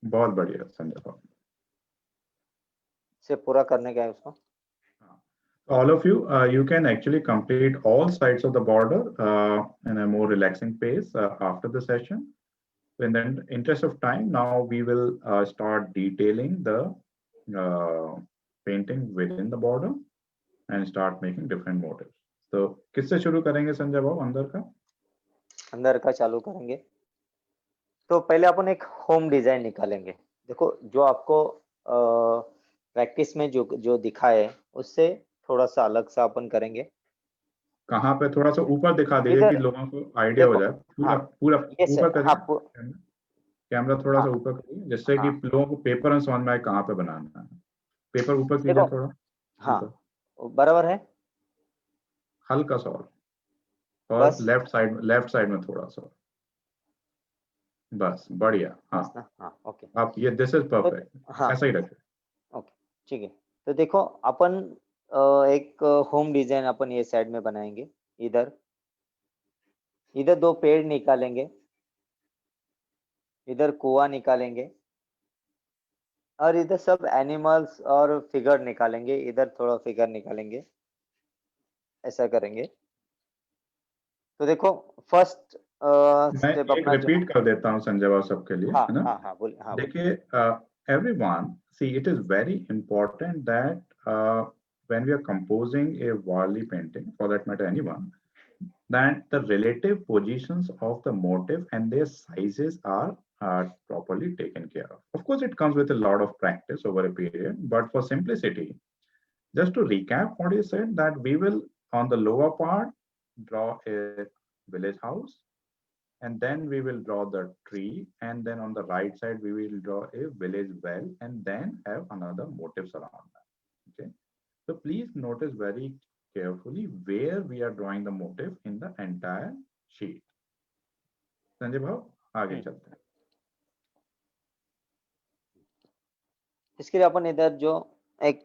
बहुत बढ़िया संजय बाबू. से पूरा करने का है उसको. All of you, you can actually complete all sides of the border in a more relaxing pace after the session. In the interest of time, now we will start detailing the painting within the border and start making different motifs. So, किससे शुरू करेंगे संजय बाबू? अंदर का चालू करेंगे. तो पहले अपन एक होम डिजाइन निकालेंगे. देखो जो आपको प्रैक्टिस में जो दिखा है उससे थोड़ा सा अलग सा अपन करेंगे. कहाँ पे? थोड़ा सा ऊपर दिखा दीजिए कि लोगों को आइडिया हो जाए. पूरा ऊपर करिए. कैमरा थोड़ा सा ऊपर करिए जिससे कि लोगों को पेपर में समझ में आए कहाँ पे बनाना है. पेपर ऊपर कीजिए थोड़ा. हाँ बराबर है. हल्का सा और लेफ्ट साइड में थोड़ा सा. बस बढ़िया. हाँ ओके. आप ये दिस इज परफेक्ट. ऐसा ही रखें. ओके ठीक है. तो देखो अपन एक होम डिजाइन अपन ये साइड में बनाएंगे. इधर दो पेड़ निकालेंगे. इधर कुआं निकालेंगे और इधर सब एनिमल्स और फिगर निकालेंगे. इधर थोड़ा फिगर निकालेंगे. ऐसा करेंगे. तो देखो फर्स्ट स्टेप अपना रिपीट कर देता हूँ संजय बाबू सबके लिए. है ना. हाँ बोलिए. देखिए everyone, see, it is very important that when we are composing a Warli painting, for that matter anyone, that the relative positions of the motif and their sizes are properly taken care of. Of course, it comes with a lot of practice over a period, but for simplicity, just to recap what you said, that we will on the lower part draw a village house, and then we will draw the tree, and then on the right side we will draw a village well, and then have another motifs around that. Okay, so please notice very carefully where we are drawing the motif in the entire sheet. Sanjay भाव आगे चलते हैं. इसके लिए अपन इधर जो एक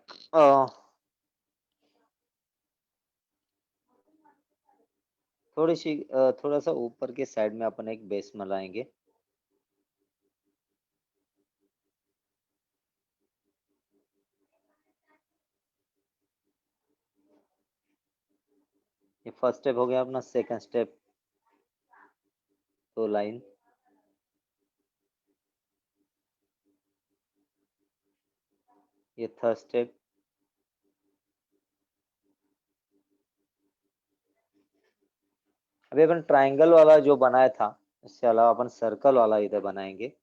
थोड़ा सा ऊपर के साइड में अपन एक बेस बनाएंगे. ये फर्स्ट स्टेप हो गया अपना. सेकंड स्टेप तो लाइन. ये थर्ड स्टेप. अभी अपन ट्रायंगल वाला जो बनाया था इससे अलावा अपन सर्कल वाला इधर बनाएंगे.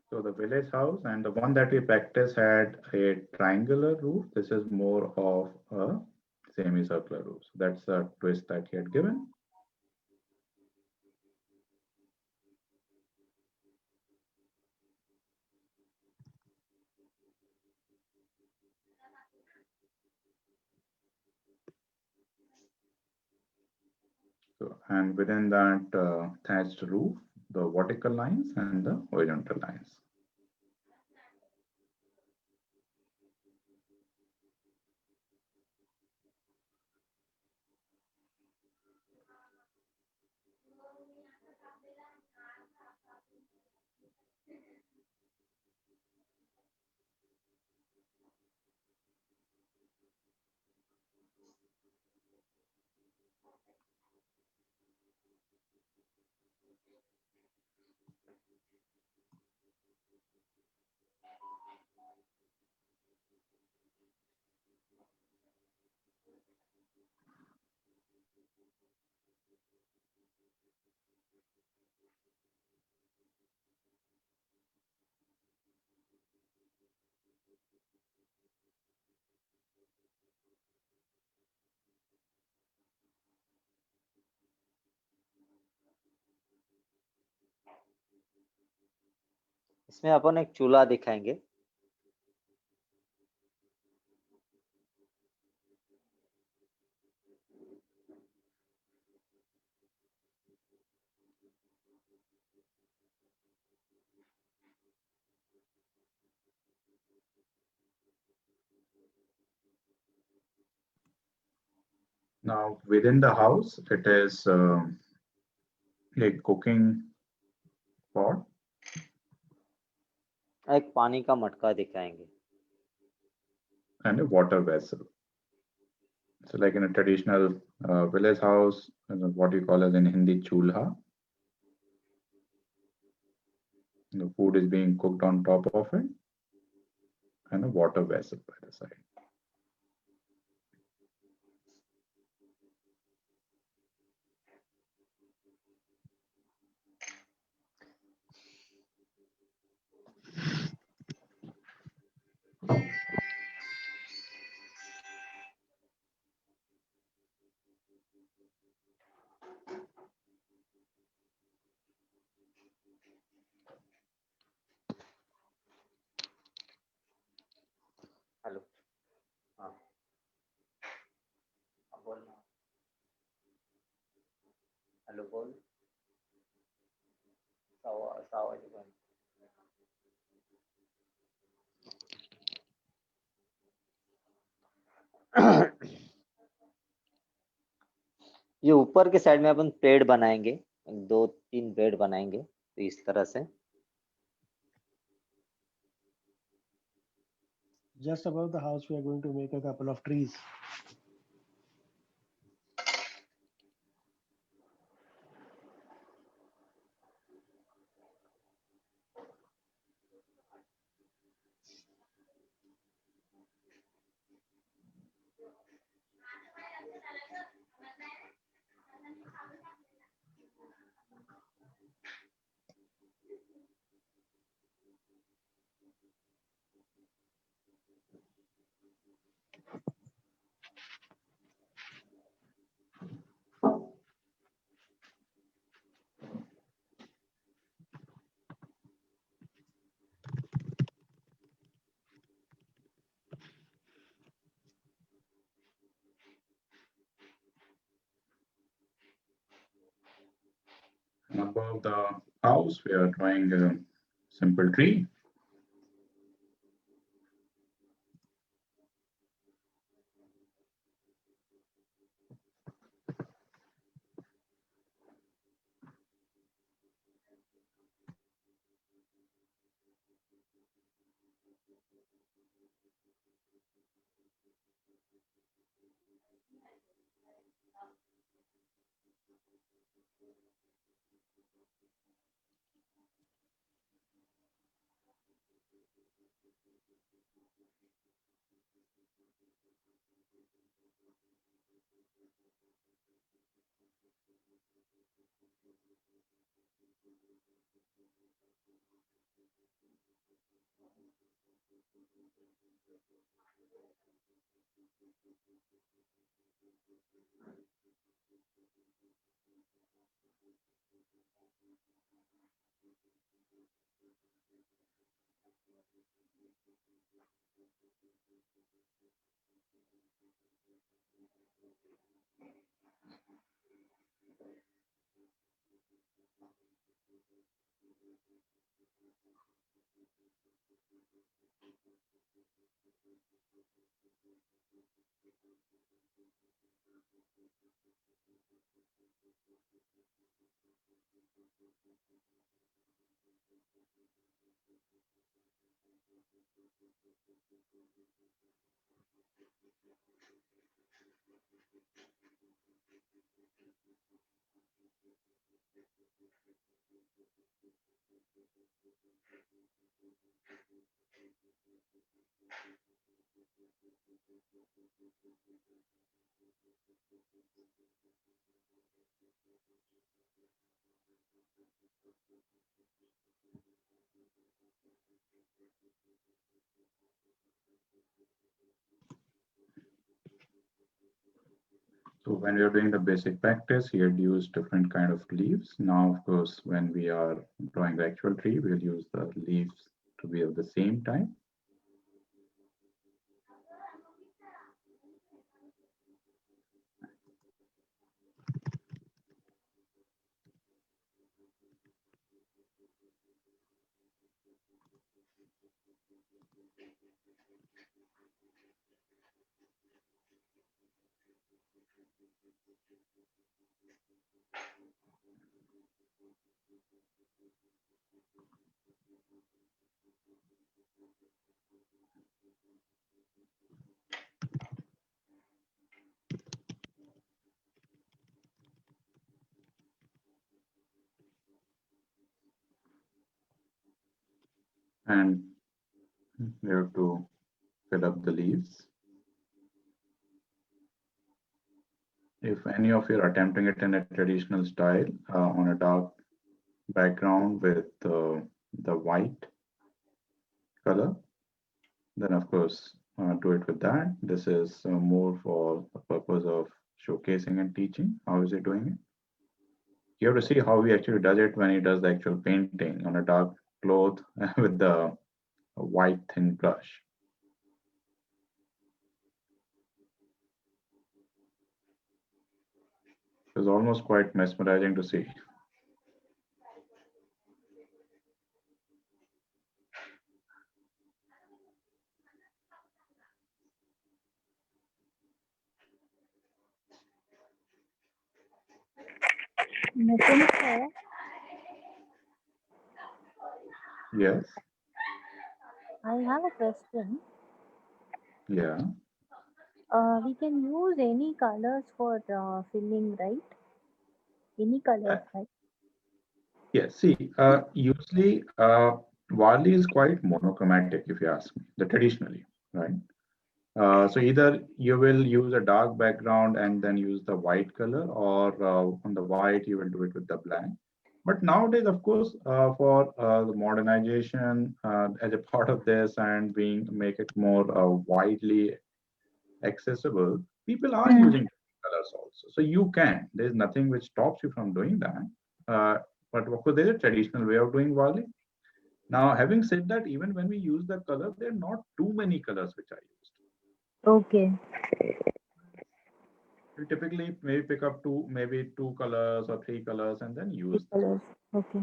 So the village house and the one that we practiced had a triangular roof. This is more of a semicircular roof. So that's the twist that he had given. So, and within that thatched roof, the vertical lines and the horizontal lines. इसमें अपन एक चूल्हा दिखाएंगे। Now within the house, it is a cooking pot. एक पानी का मटका दिखाएंगे। And a water vessel. So like in a traditional village house, what we call as in Hindi chulha. The food is being cooked on top of it and a water vessel by the side. Hello, हाँ, अब बोलना। Hello बोल। सावा जी बोल। ये ऊपर के side में अपन पेड़ बनाएंगे, 2-3 पेड़ बनाएंगे तो इस तरह से। Just above the house, we are going to make a couple of trees. And above the house, we are drawing a simple tree. So when we are doing the basic practice, he had used different kind of leaves. Now, of course, when we are drawing the actual tree, we'll use the leaves to be of the same type. And we have to fill up the leaves. If any of you are attempting it in a traditional style on a dark background with the white color, then of course do it with that. This is more for the purpose of showcasing and teaching. How is he doing it? You have to see how he actually does it when he does the actual painting on a dark cloth with the white thin brush. It's almost quite mesmerizing to see. Nitin sir, Yes. I have a question. Yeah. We can use any colors for filling, right? Any colors, right? Yes. See, usually Varli is quite monochromatic, if you ask me, the traditionally, right? So either you will use a dark background and then use the white color, or on the white you will do it with the black. But nowadays, of course, for the modernization as a part of this and make it more widely accessible, people are using colors also. So you can. There's nothing which stops you from doing that. But of course, there's a traditional way of doing Varli. Now, having said that, even when we use the color, there are not too many colors which are used. Okay. We typically maybe pick up maybe two colors or three colors and then use them. Colors. Okay.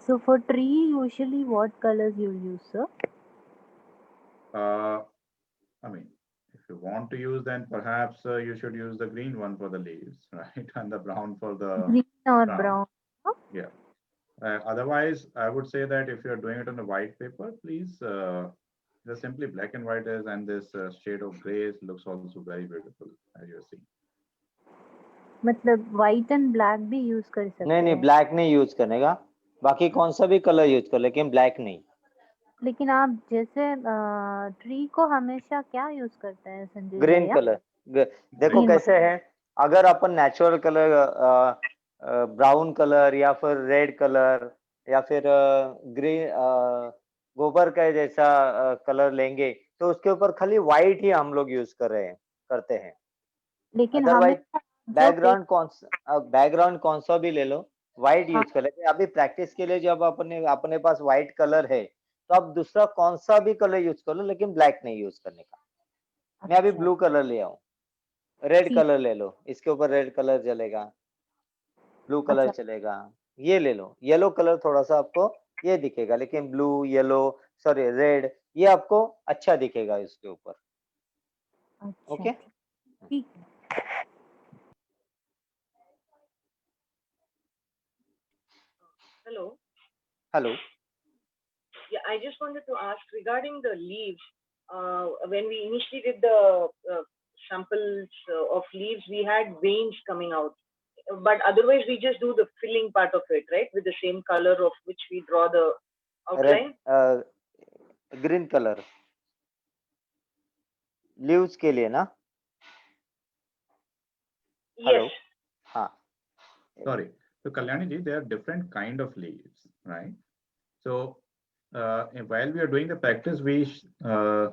So for tree, usually what colors you use, sir? I mean, if you want to use, then perhaps you should use the green one for the leaves, right? And the brown for the Green or ground. brown? Yeah. Otherwise, I would say that if you're doing it on a white paper, please just simply black and white is, and this shade of gray looks also very beautiful, as you're seeing. मतलब white and black भी use कर सकते नहीं नहीं हैं black नहीं use करने का, बाकी कौन सा भी कलर यूज कर, लेकिन ब्लैक नहीं। लेकिन आप जैसे ट्री को हमेशा क्या यूज करते हैं संजय ग्रीन भैया? कलर। देखो Green कैसे है, अगर अपन नेचुरल कलर ब्राउन कलर या फिर रेड कलर या फिर ग्रीन गोबर का जैसा कलर लेंगे तो उसके ऊपर खाली व्हाइट ही हम लोग यूज करते हैं। लेकिन हमें अदरवाइज जो बैकग्राउंड कौन सा भी ले लो, व्हाइट हाँ। यूज कर लेते हैं। अभी प्रैक्टिस के लिए जब अपने अपने पास व्हाइट कलर है तो आप दूसरा कौन सा भी कलर यूज कर लो, लेकिन ब्लैक नहीं यूज करने का। मैं अभी अच्छा, ब्लू कलर ले आऊं, रेड ठीक। कलर ले लो, इसके ऊपर रेड कलर चलेगा, ब्लू कलर अच्छा, चलेगा। ये ले लो, येलो कलर थोड़ा सा आपको ये दिखेगा, लेकिन ब्लू, येलो, सॉरी रेड, ये आपको अच्छा दिखेगा इसके ऊपर। अच्छा, ओके। ठीक। Hello. Hello. Yeah, I just wanted to ask regarding the leaves. When we initially did the samples of leaves, we had veins coming out. But otherwise, we just do the filling part of it, right? With the same color of which we draw the outline. Green colour leaves के लिए ना? Hello. Yes. हाँ। Sorry. So Kalyani ji, there are different kind of leaves, right? So while we are doing the practice, we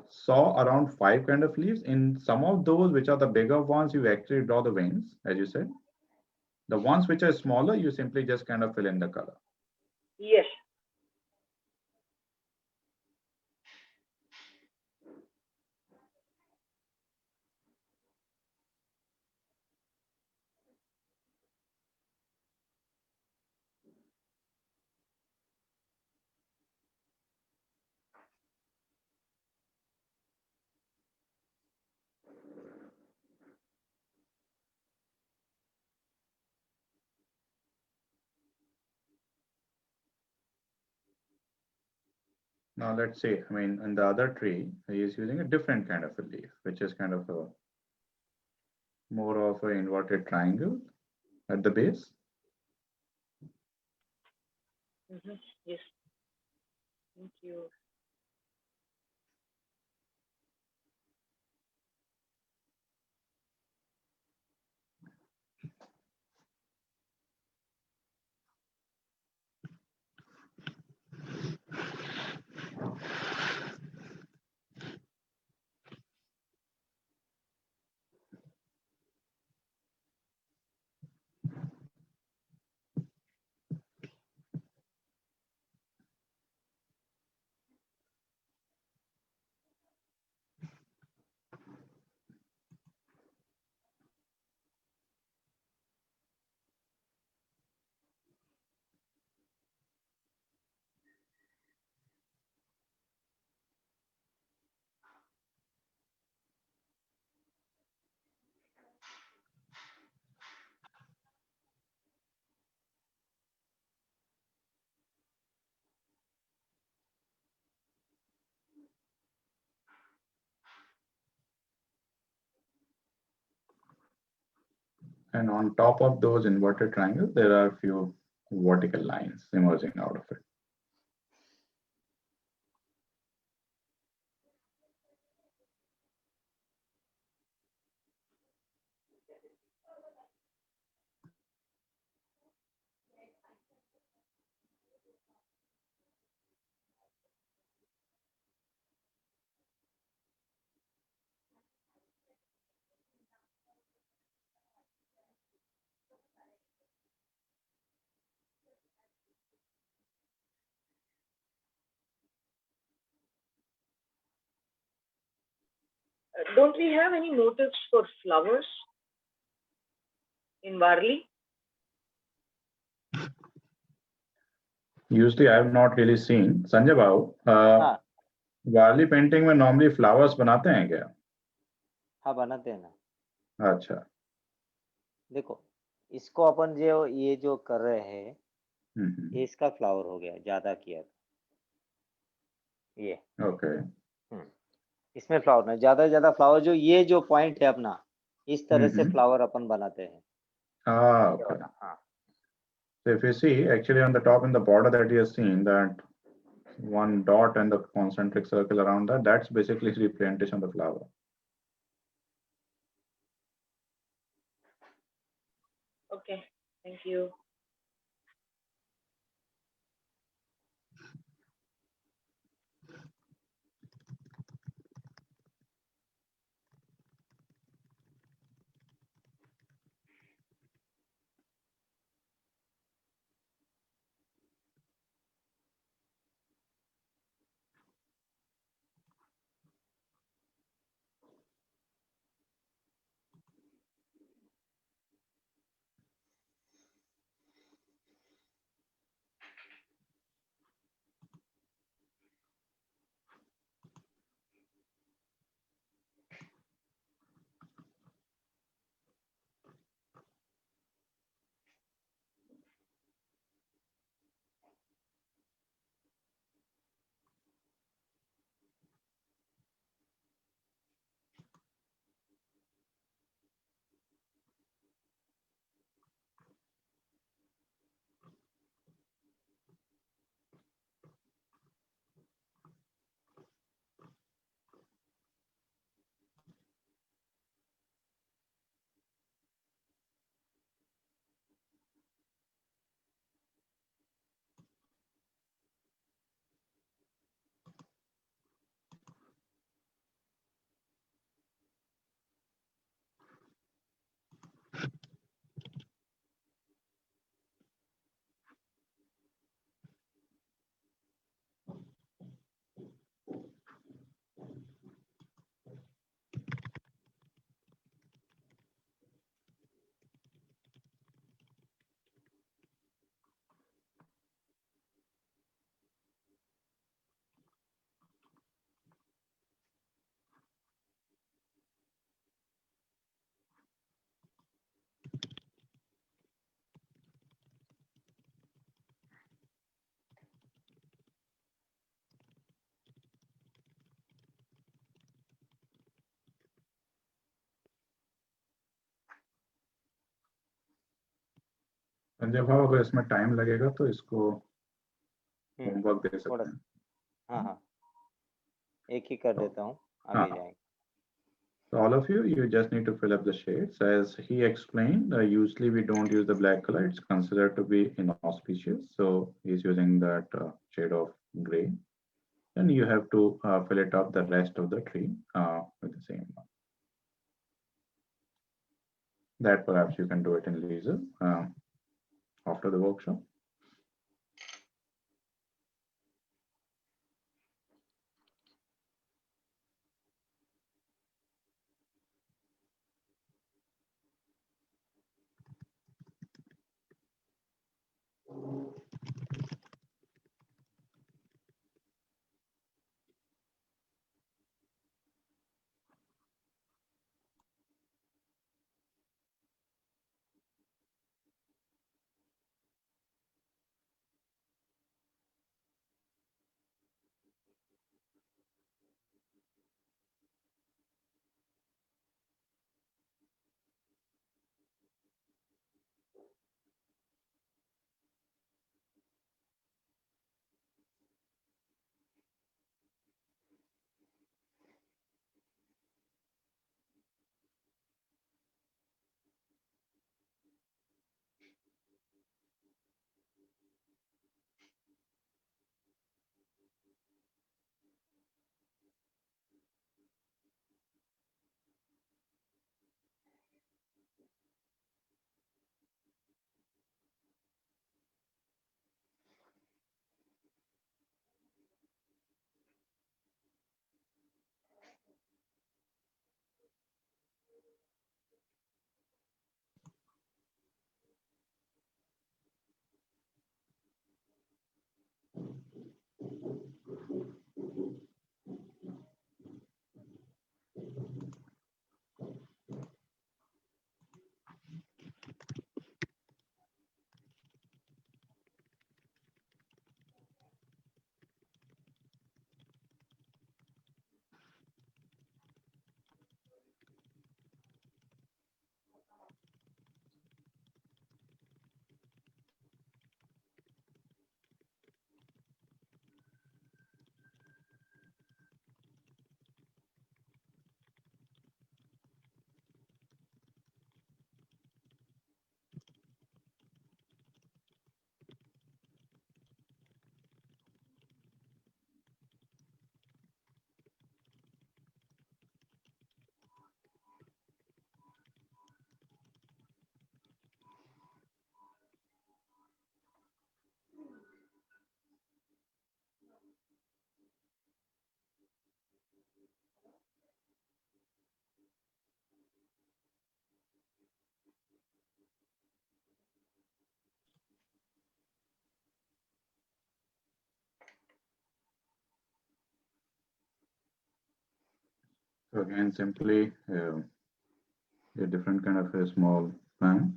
saw around 5 kind of leaves. In some of those, which are the bigger ones, you actually draw the veins, as you said. The ones which are smaller, you simply just kind of fill in the color. Yes. Now let's see, I mean, in the other tree, he is using a different kind of a leaf, which is kind of a more of an inverted triangle at the base. Yes. Thank you. And on top of those inverted triangles, there are a few vertical lines emerging out of it. Don't we have any motifs for flowers in Varli? Usually, I have not really seen. Sanjay Babu, हाँ वारली painting में normally flowers बनाते हैं क्या? हाँ बनाते हैं ना। अच्छा। देखो, इसको अपन जो ये जो कर रहे हैं, ये इसका फ्लावर हो गया, ज्यादा किया ये। ओके। इसमें फ्लावर नहीं, ज्यादा से ज्यादा फ्लावर जो ये जो पॉइंट है अपना, इस तरह से फ्लावर अपन बनाते हैं। Okay. So if you see, actually on the top in the border that you have seen, that one dot and the concentric circle around that, that's basically representation of the flower. Okay. Thank you. Sanjay भाव, अगर इसमें time लगेगा तो इसको homework दे थोड़ा सकते हैं। हाँ हाँ, एक ही कर देता हूँ, हाँ। आगे जाएंगे। So all of you just need to fill up the shades. As he explained, usually we don't use the black color. It's considered to be inauspicious. So he's using that shade of gray. And you have to fill it up the rest of the tree with the same one. That perhaps you can do it in leisure after the workshop. So again, simply a different kind of a small plant.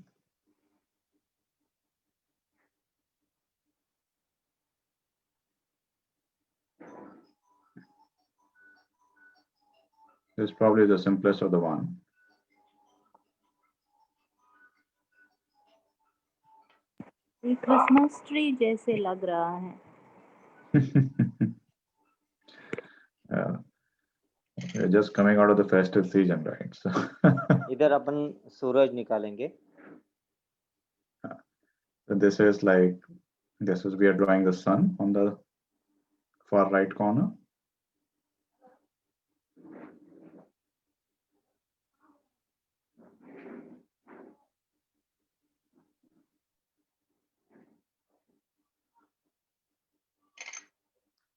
This is probably the simplest of the one. ये Christmas tree जैसे लग रहा है। We're just coming out of the festive season, right? So इधर अपन सूरज निकालेंगे। so this is like, this is, we are drawing the sun on the far right corner.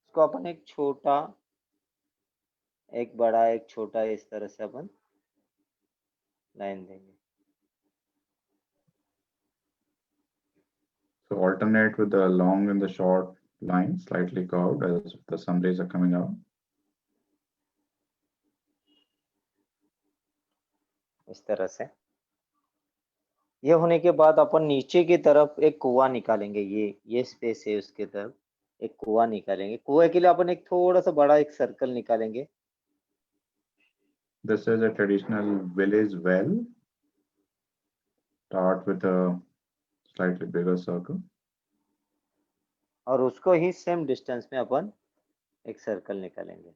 इसको अपन एक छोटा, एक बड़ा, एक छोटा, इस तरह से अपन लाइन देंगे। So alternate with the long and the short line, slightly curved as the sun rays are coming out. इस तरह से। ये होने के बाद अपन नीचे की तरफ एक कुआं निकालेंगे। ये स्पेस है, उसके तरफ एक कुआं निकालेंगे। कुएं के लिए अपन एक थोड़ा सा बड़ा एक सर्कल निकालेंगे। This is a traditional village well. Start with a slightly bigger circle. और उसको ही सेम डिस्टेंस में अपन एक सर्कल निकालेंगे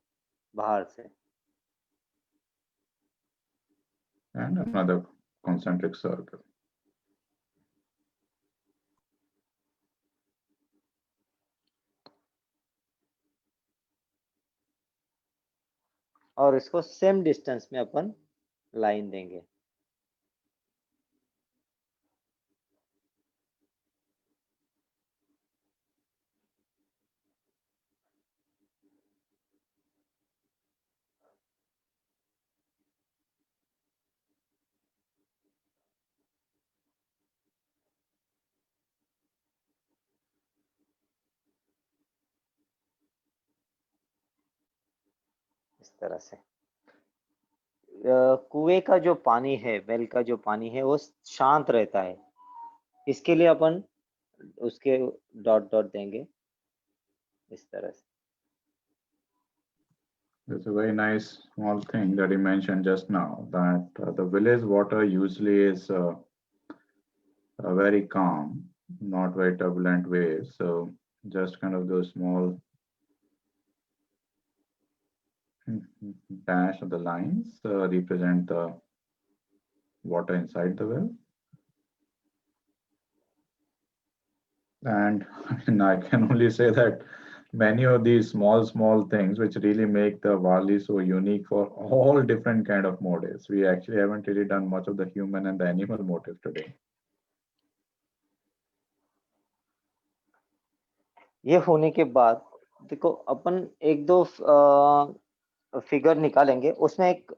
बाहर से। And another concentric circle. और इसको सेम डिस्टेंस में अपन लाइन देंगे। इस तरह से कुएं का जो पानी है, वेल का जो पानी है वो शांत रहता है, इसके लिए अपन उसके डॉट डॉट देंगे इस तरह से। It's a very nice small thing that you mentioned just now, that the village water usually is a very calm, not very turbulent waves. So just kind of those small dash of the lines represent the water inside the well. And I can only say that many of these small things which really make the Varli so unique for all different kind of motives. We actually haven't really done much of the human and the animal motive today. ये होने के बाद देखो अपन एक दो figure निकालेंगे, उसमें एक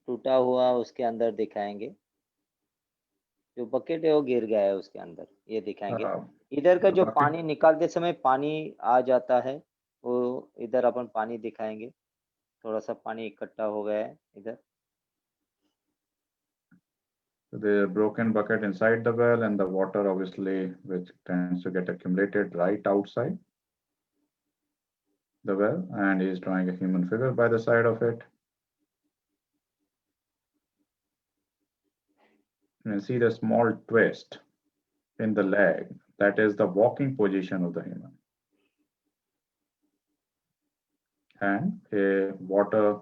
टूटा हुआ उसके अंदर दिखाएंगे, जो बकेट है वो गिर गया है उसके अंदर, ये दिखाएंगे। इधर का जो पानी निकालते समय पानी आ जाता है, वो इधर अपन पानी दिखाएंगे, थोड़ा सा पानी इकट्ठा हो गया है इधर। The broken bucket inside the well and the water obviously which tends to get accumulated right outside the well, and he is drawing a human figure by the side of it. You can see the small twist in the leg, that is the walking position of the human. And a water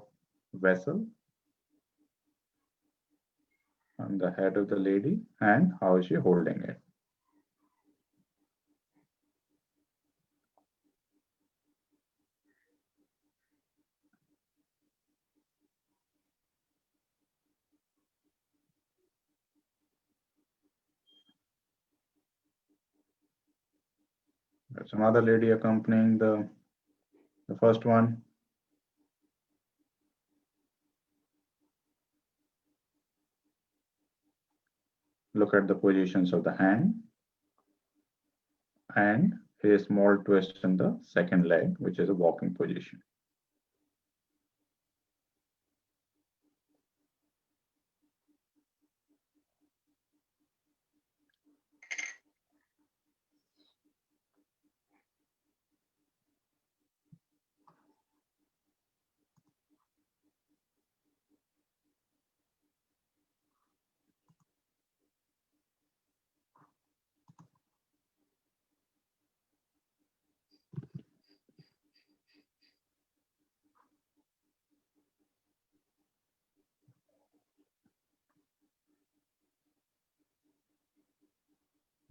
vessel on the head of the lady, and how is she holding it. There's another lady accompanying the first one. Look at the positions of the hand and a small twist in the second leg, which is a walking position.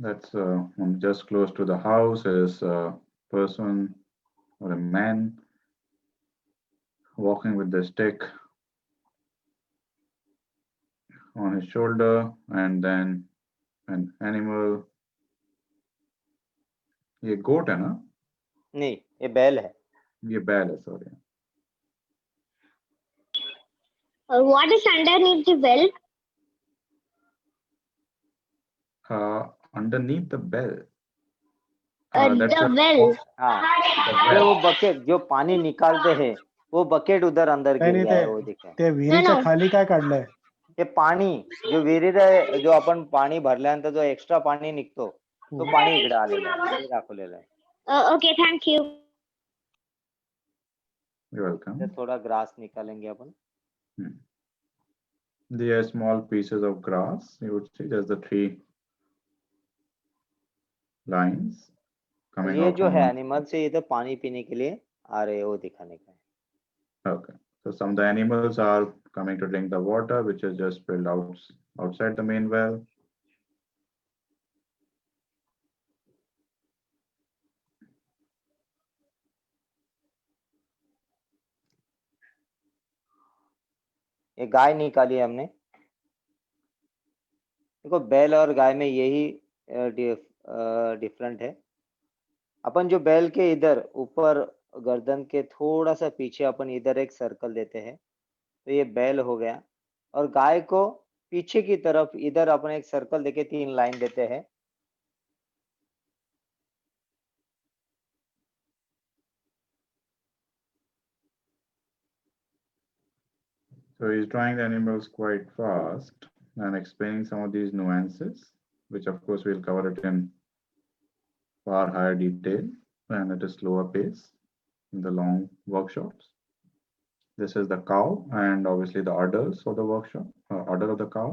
That's just close to the house is a person or a man walking with the stick on his shoulder, and then an animal. ये goat है ना? नहीं, ये बैल है। ये बैल है, sorry. What is underneath the well? Underneath the bell. The well. हाँ, वो बकेट जो पानी निकालते हैं, वो बकेट उधर अंदर गिर गया है, वो दिखा है। ते विहिरीच्या खाली काय काढलंय? हे पाणी जो विहिरीत आहे, जो आपण पाणी भरल्यानंतर जो एक्स्ट्रा पाणी निघतो, तो पाणी इकडे आलेला आहे, दाखवलेला आहे। Okay, thank you. You're welcome. थोड़ा ग्रास निकालेंगे अपन। There are small pieces of grass. You would see there's the 3 lines coming ये out जो from है one. एनिमल से इधर पानी पीने के लिए आ रहे हैं, वो दिखाने का है। Okay. So some of the animals are coming to drink the water, which is just spilled outside the main well. ये गाय निकाली है हमने। देखो बैल और गाय में यही डिफरेंट है। अपन जो बैल के इधर ऊपर गर्दन के थोड़ा सा पीछे अपन इधर एक सर्कल देते हैं, तो ये बैल हो गया। और गाय को पीछे की तरफ इधर अपन एक सर्कल देके 3 लाइन देते हैं। So he's drawing the animals quite fast and explaining some of these nuances, which of course we'll cover it in far higher detail and at a slower pace in the long workshops. This is the cow and obviously the udders of the workshop, udder of the cow.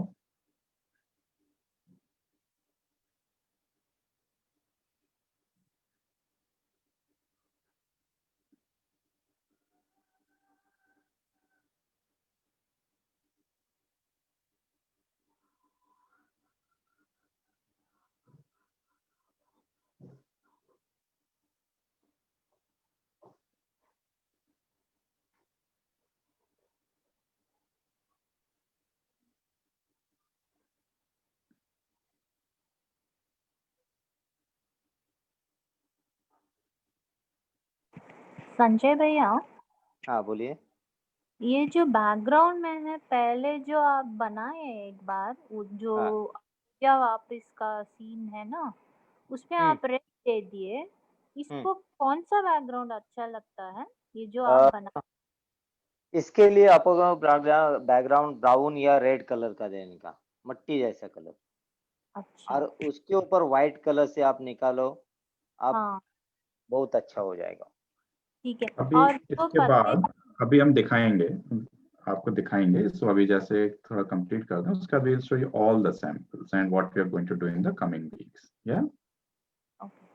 Sanjay भैया, हाँ बोलिए। ये जो background में है, पहले जो आप बनाए एक बार, वो जो हाँ। या वापस का सीन है ना, उसमें आप रेड दे दिए। इसको कौन सा बैकग्राउंड अच्छा लगता है, ये जो आप बना? इसके लिए आपको बैकग्राउंड ब्राउन या रेड कलर का देने का, मट्टी जैसा कलर। अच्छा। और उसके ऊपर व्हाइट कलर से आप निकालो, आप हाँ बहुत अच्छा हो जाएगा। ठीक है। अभी और जो इसके बाद अभी हम दिखाएंगे, आपको दिखाएंगे। सो अभी जैसे थोड़ा कंप्लीट कर दें, उसका we'll show you all the samples and what we are going to do in the coming weeks. Yeah. Okay.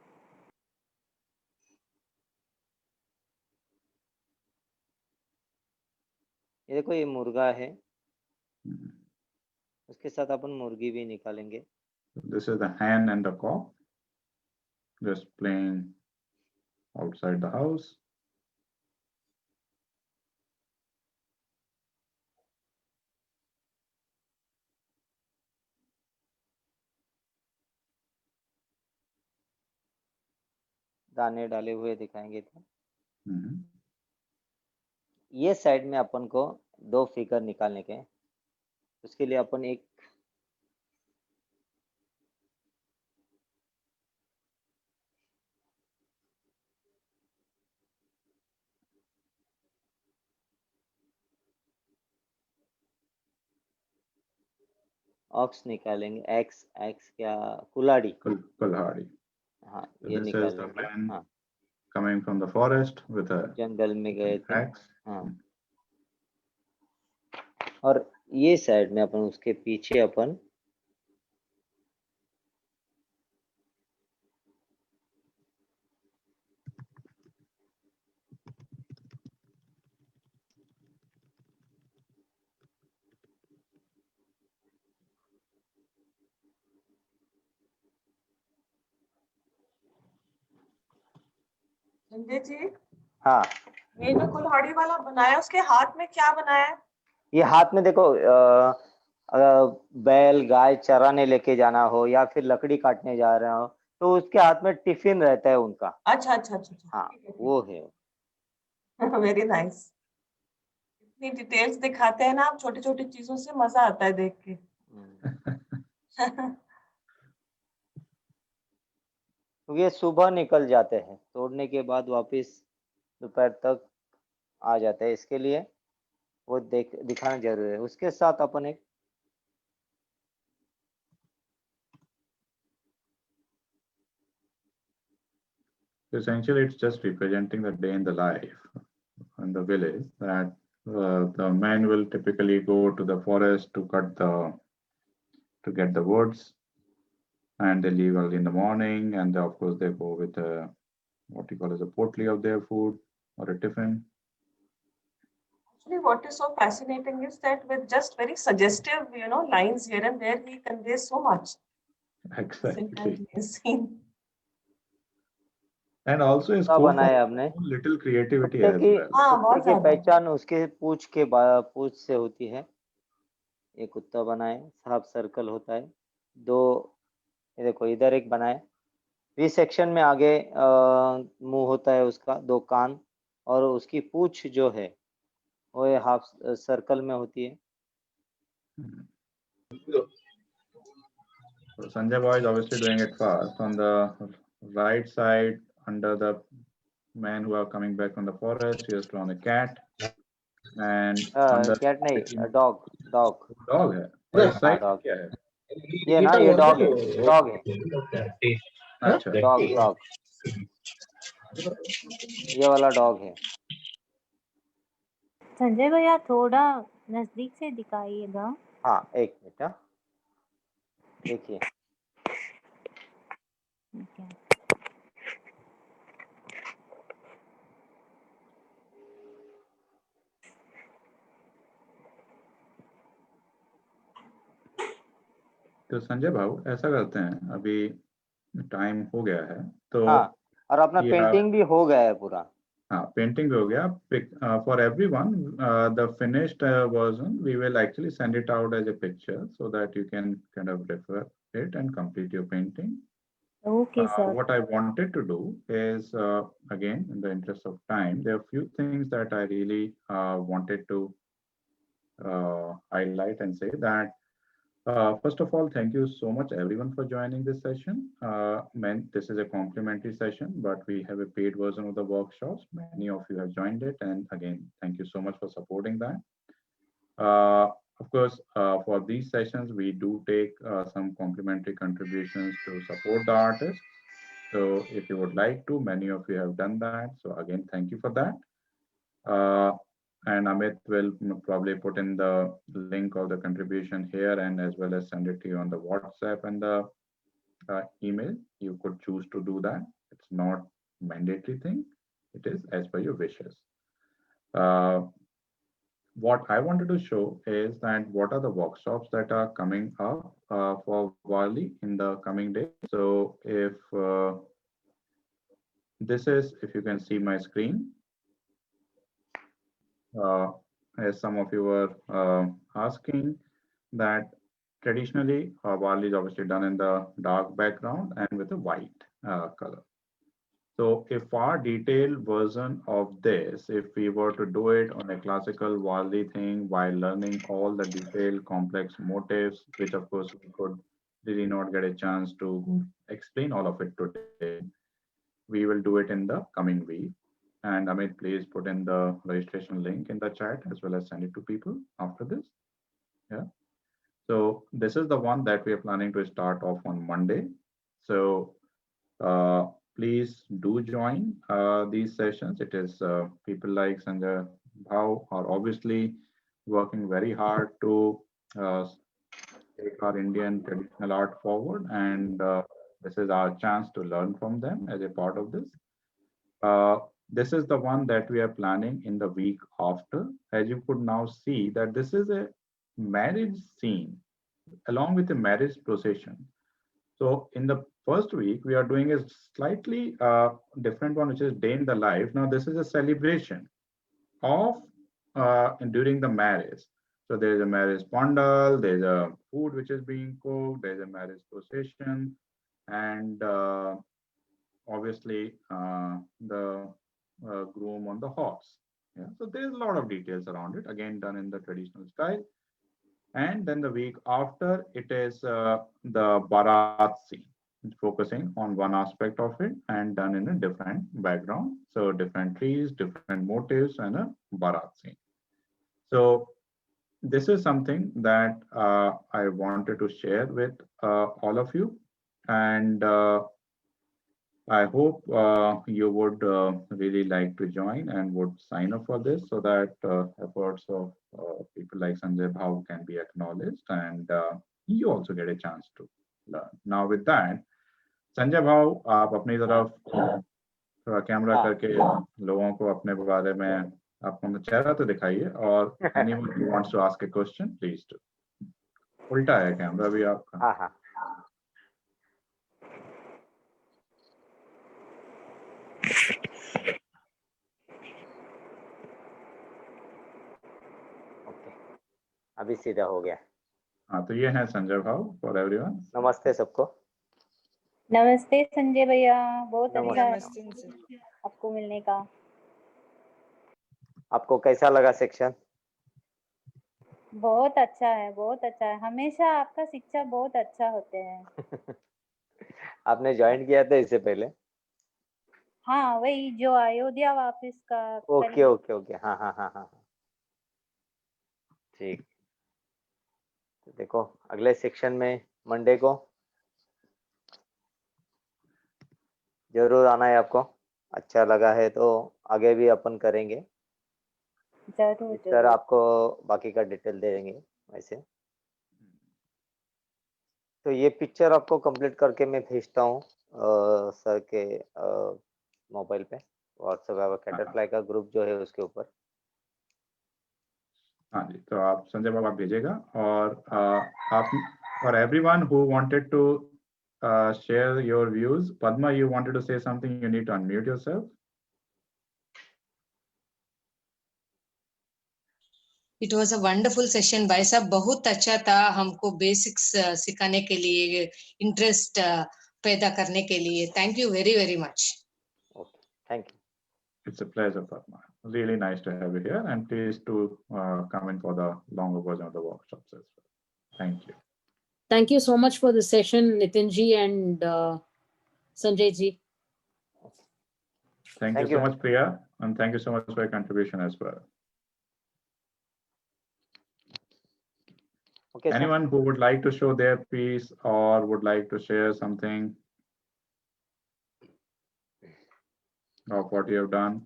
ये देखो, ये मुर्गा है, उसके साथ अपन मुर्गी भी निकालेंगे। This is the hen and the cock just playing outside the house. दाने डाले हुए दिखाएंगे तो Mhm. ये साइड में अपन को 2 फिगर निकालने के, उसके लिए अपन एक ऑक्स निकालेंगे। एक्स क्या, कुल्हाड़ी। Kulhari. हाँ, So ये this is the निकालेंगे। man हाँ, coming from the forest with a जंगल में गए थे। axe. हाँ, और ये साइड में अपन उसके पीछे अपन संजय जी, हाँ, ये जो कुल्हाड़ी वाला बनाया, उसके हाथ में क्या बनाया है? ये हाथ में देखो, बैल गाय चराने लेके जाना हो या फिर लकड़ी काटने जा रहे हो, तो उसके हाथ में टिफिन रहता है उनका। अच्छा अच्छा अच्छा। हाँ, वो है। Very nice. इतनी डिटेल्स दिखाते हैं ना आप, छोटी छोटी चीजों से मजा आता है देख के। ये सुबह निकल जाते हैं, तोड़ने के बाद वापस दोपहर तक आ जाते हैं। इसके लिए वो दिखाना जरूरी है। उसके साथ अपन एक Essentially, it's just representing the day in the life in the village, that the men will typically go to the forest to get the woods, and they leave early in the morning, and of course they go with what you call as a potli of their food or a tiffin. Actually, what is so fascinating is that with just very suggestive, lines here and there, he conveys so much. Exactly. Scene. And also a कुत्ता scope बनाया for आपने little creativity कुत्ते as की well. कुत्ते की पहचान उसके पूंछ से होती है। ये कुत्ता बनाए, हाफ सर्कल होता है, दो ये देखो इधर एक बनाए, वी सेक्शन में आगे मुंह होता है उसका, दो कान, और उसकी पूंछ जो है वो हाफ सर्कल में होती है। So Sanjay boy is obviously doing it fast. On the right side, under the men who are coming back from the forest, he has drawn a cat. And cat नहीं, dog dog है। और इस side dog क्या है? ये ना, ये dog है। अच्छा, डॉग ये वाला डॉग है। संजय भैया थोड़ा नजदीक से दिखाइएगा। हाँ, एक मिनट, देखिए। तो संजय भाऊ ऐसा करते हैं, अभी टाइम हो गया है तो हाँ, और अपना पेंटिंग भी हो गया है पूरा। हाँ, पेंटिंग भी हो गया। For everyone the finished version we will actually send it out as a picture so that you can kind of refer it and complete your painting. Okay, sir. What I wanted to do is, again, in the interest of time, there are a few things that I really wanted to highlight and say that. First of all, thank you so much everyone for joining this session. This is a complimentary session, but we have a paid version of the workshops. Many of you have joined it, and again, thank you so much for supporting that. Of course, for these sessions, we do take some complimentary contributions to support the artist. So if you would like to, many of you have done that. So again, thank you for that. And Amit will probably put in the link of the contribution here and as well as send it to you on the WhatsApp and the email. You could choose to do that. It's not mandatory thing. It is as per your wishes. What I wanted to show is that what are the workshops that are coming up for Varli in the coming days. So if this is, if you can see my screen, as some of you were asking, that traditionally Varli is obviously done in the dark background and with a white color. So a far detailed version of this, if we were to do it on a classical Varli thing while learning all the detailed complex motifs, which of course we could really not get a chance to explain all of it today, we will do it in the coming week. And Amit, please put in the registration link in the chat as well as send it to people after this. Yeah. So this is the one that we are planning to start off on Monday. So please do join these sessions. It is people like Sanjay Bhau are obviously working very hard to take our Indian traditional art forward, and this is our chance to learn from them as a part of this. This is the one that we are planning in the week after. As you could now see that this is a marriage scene along with a marriage procession. So in the first week, we are doing a slightly different one, which is day in the life. Now, this is a celebration of during the marriage. So there is a marriage pandal, there's a food which is being cooked, there's a marriage procession, and obviously the groom on the horse. Yeah. So there's a lot of details around it, again done in the traditional style. And then the week after, it is the Bharat scene, focusing on one aspect of it and done in a different background. So different trees, different motifs, and a Bharat scene. So this is something that I wanted to share with all of you. And I hope you would really like to join and would sign up for this so that efforts of people like Sanjay Bhau can be acknowledged and you also get a chance to learn. Now with that, Sanjay Bhau, आप अपनी तरफ थोड़ा camera करके लोगों को अपने बारे में अपना चेहरा तो दिखाइए और anyone who wants to ask a question, please do. उल्टा है कैमरा भी आपका. हाँ हाँ. ओके, अभी सीधा हो गया. हाँ, तो ये है संजय भाव फॉर एवरीवन. नमस्ते सबको. नमस्ते संजय भैया, बहुत अच्छा है नमस्ते आपको मिलने का. आपको कैसा लगा सेक्शन? बहुत अच्छा है, बहुत अच्छा है. हमेशा आपका शिक्षा बहुत अच्छा होते हैं. आपने ज्वाइन किया था इससे पहले? हाँ, वही जो अयोध्या वापस का. Okay okay okay. हाँ हाँ हाँ हाँ. ठीक. तो देखो अगले सेक्शन में मंडे को जरूर आना है आपको. अच्छा लगा है तो आगे भी अपन करेंगे. जरूर सर जरूर. आपको बाकी का डिटेल दे देंगे वैसे. तो ये पिक्चर आपको कंप्लीट करके मैं भेजता हूँ सर के मोबाइल पे. व्हाट्सएप कैटरफ्लाई का ग्रुप जो है उसके ऊपर. हाँ जी, तो आप संजय बाबू आप भेजेगा और आप for everyone who wanted to share your views, Padma, you wanted to say something, you need to unmute yourself. It was a wonderful session. भाई साहब बहुत अच्छा था. हमको बेसिक्स सिखाने के लिए, इंटरेस्ट पैदा करने के लिए. Thank you very very much. Okay, thank you. It's a pleasure, Padma. Really nice to have you here, and please to come in for the longer version of the workshops as well. Thank you. Thank you so much for the session, Nitin ji and Sanjay ji. Thank you so much, Priya, and thank you so much for your contribution as well. Okay, anyone who would like to show their piece or would like to share something of what you have done?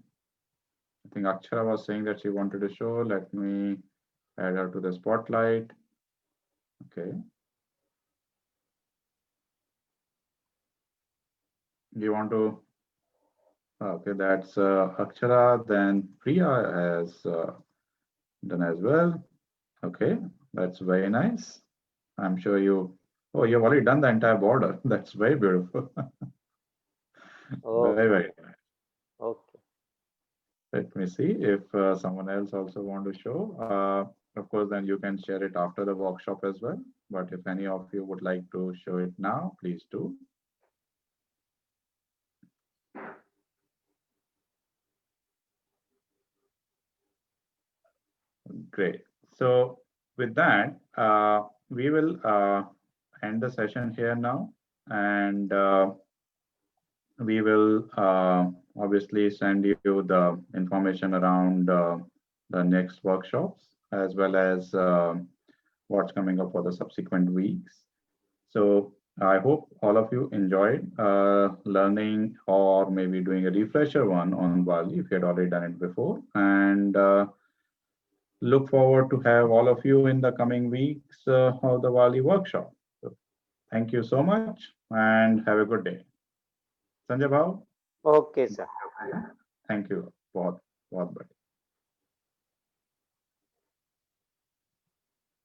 I think Akshara was saying that she wanted to show. Let me add her to the spotlight. Okay. You want to? Okay, that's Akshara. Then Priya has done as well. Okay, that's very nice. I'm sure you. Oh, you've already done the entire border. That's very beautiful. Oh. Very, very nice. Okay. Let me see if someone else also want to show. Of course, then you can share it after the workshop as well. But if any of you would like to show it now, please do. Great. So with that, we will end the session here now, and we will obviously send you the information around the next workshops, as well as what's coming up for the subsequent weeks. So I hope all of you enjoyed learning or maybe doing a refresher one on Wali if you had already done it before, and look forward to have all of you in the coming weeks of the Wali workshop. So thank you so much and have a good day. Sanjay Bhau? Okay, sir. Thank you. बहुत बहुत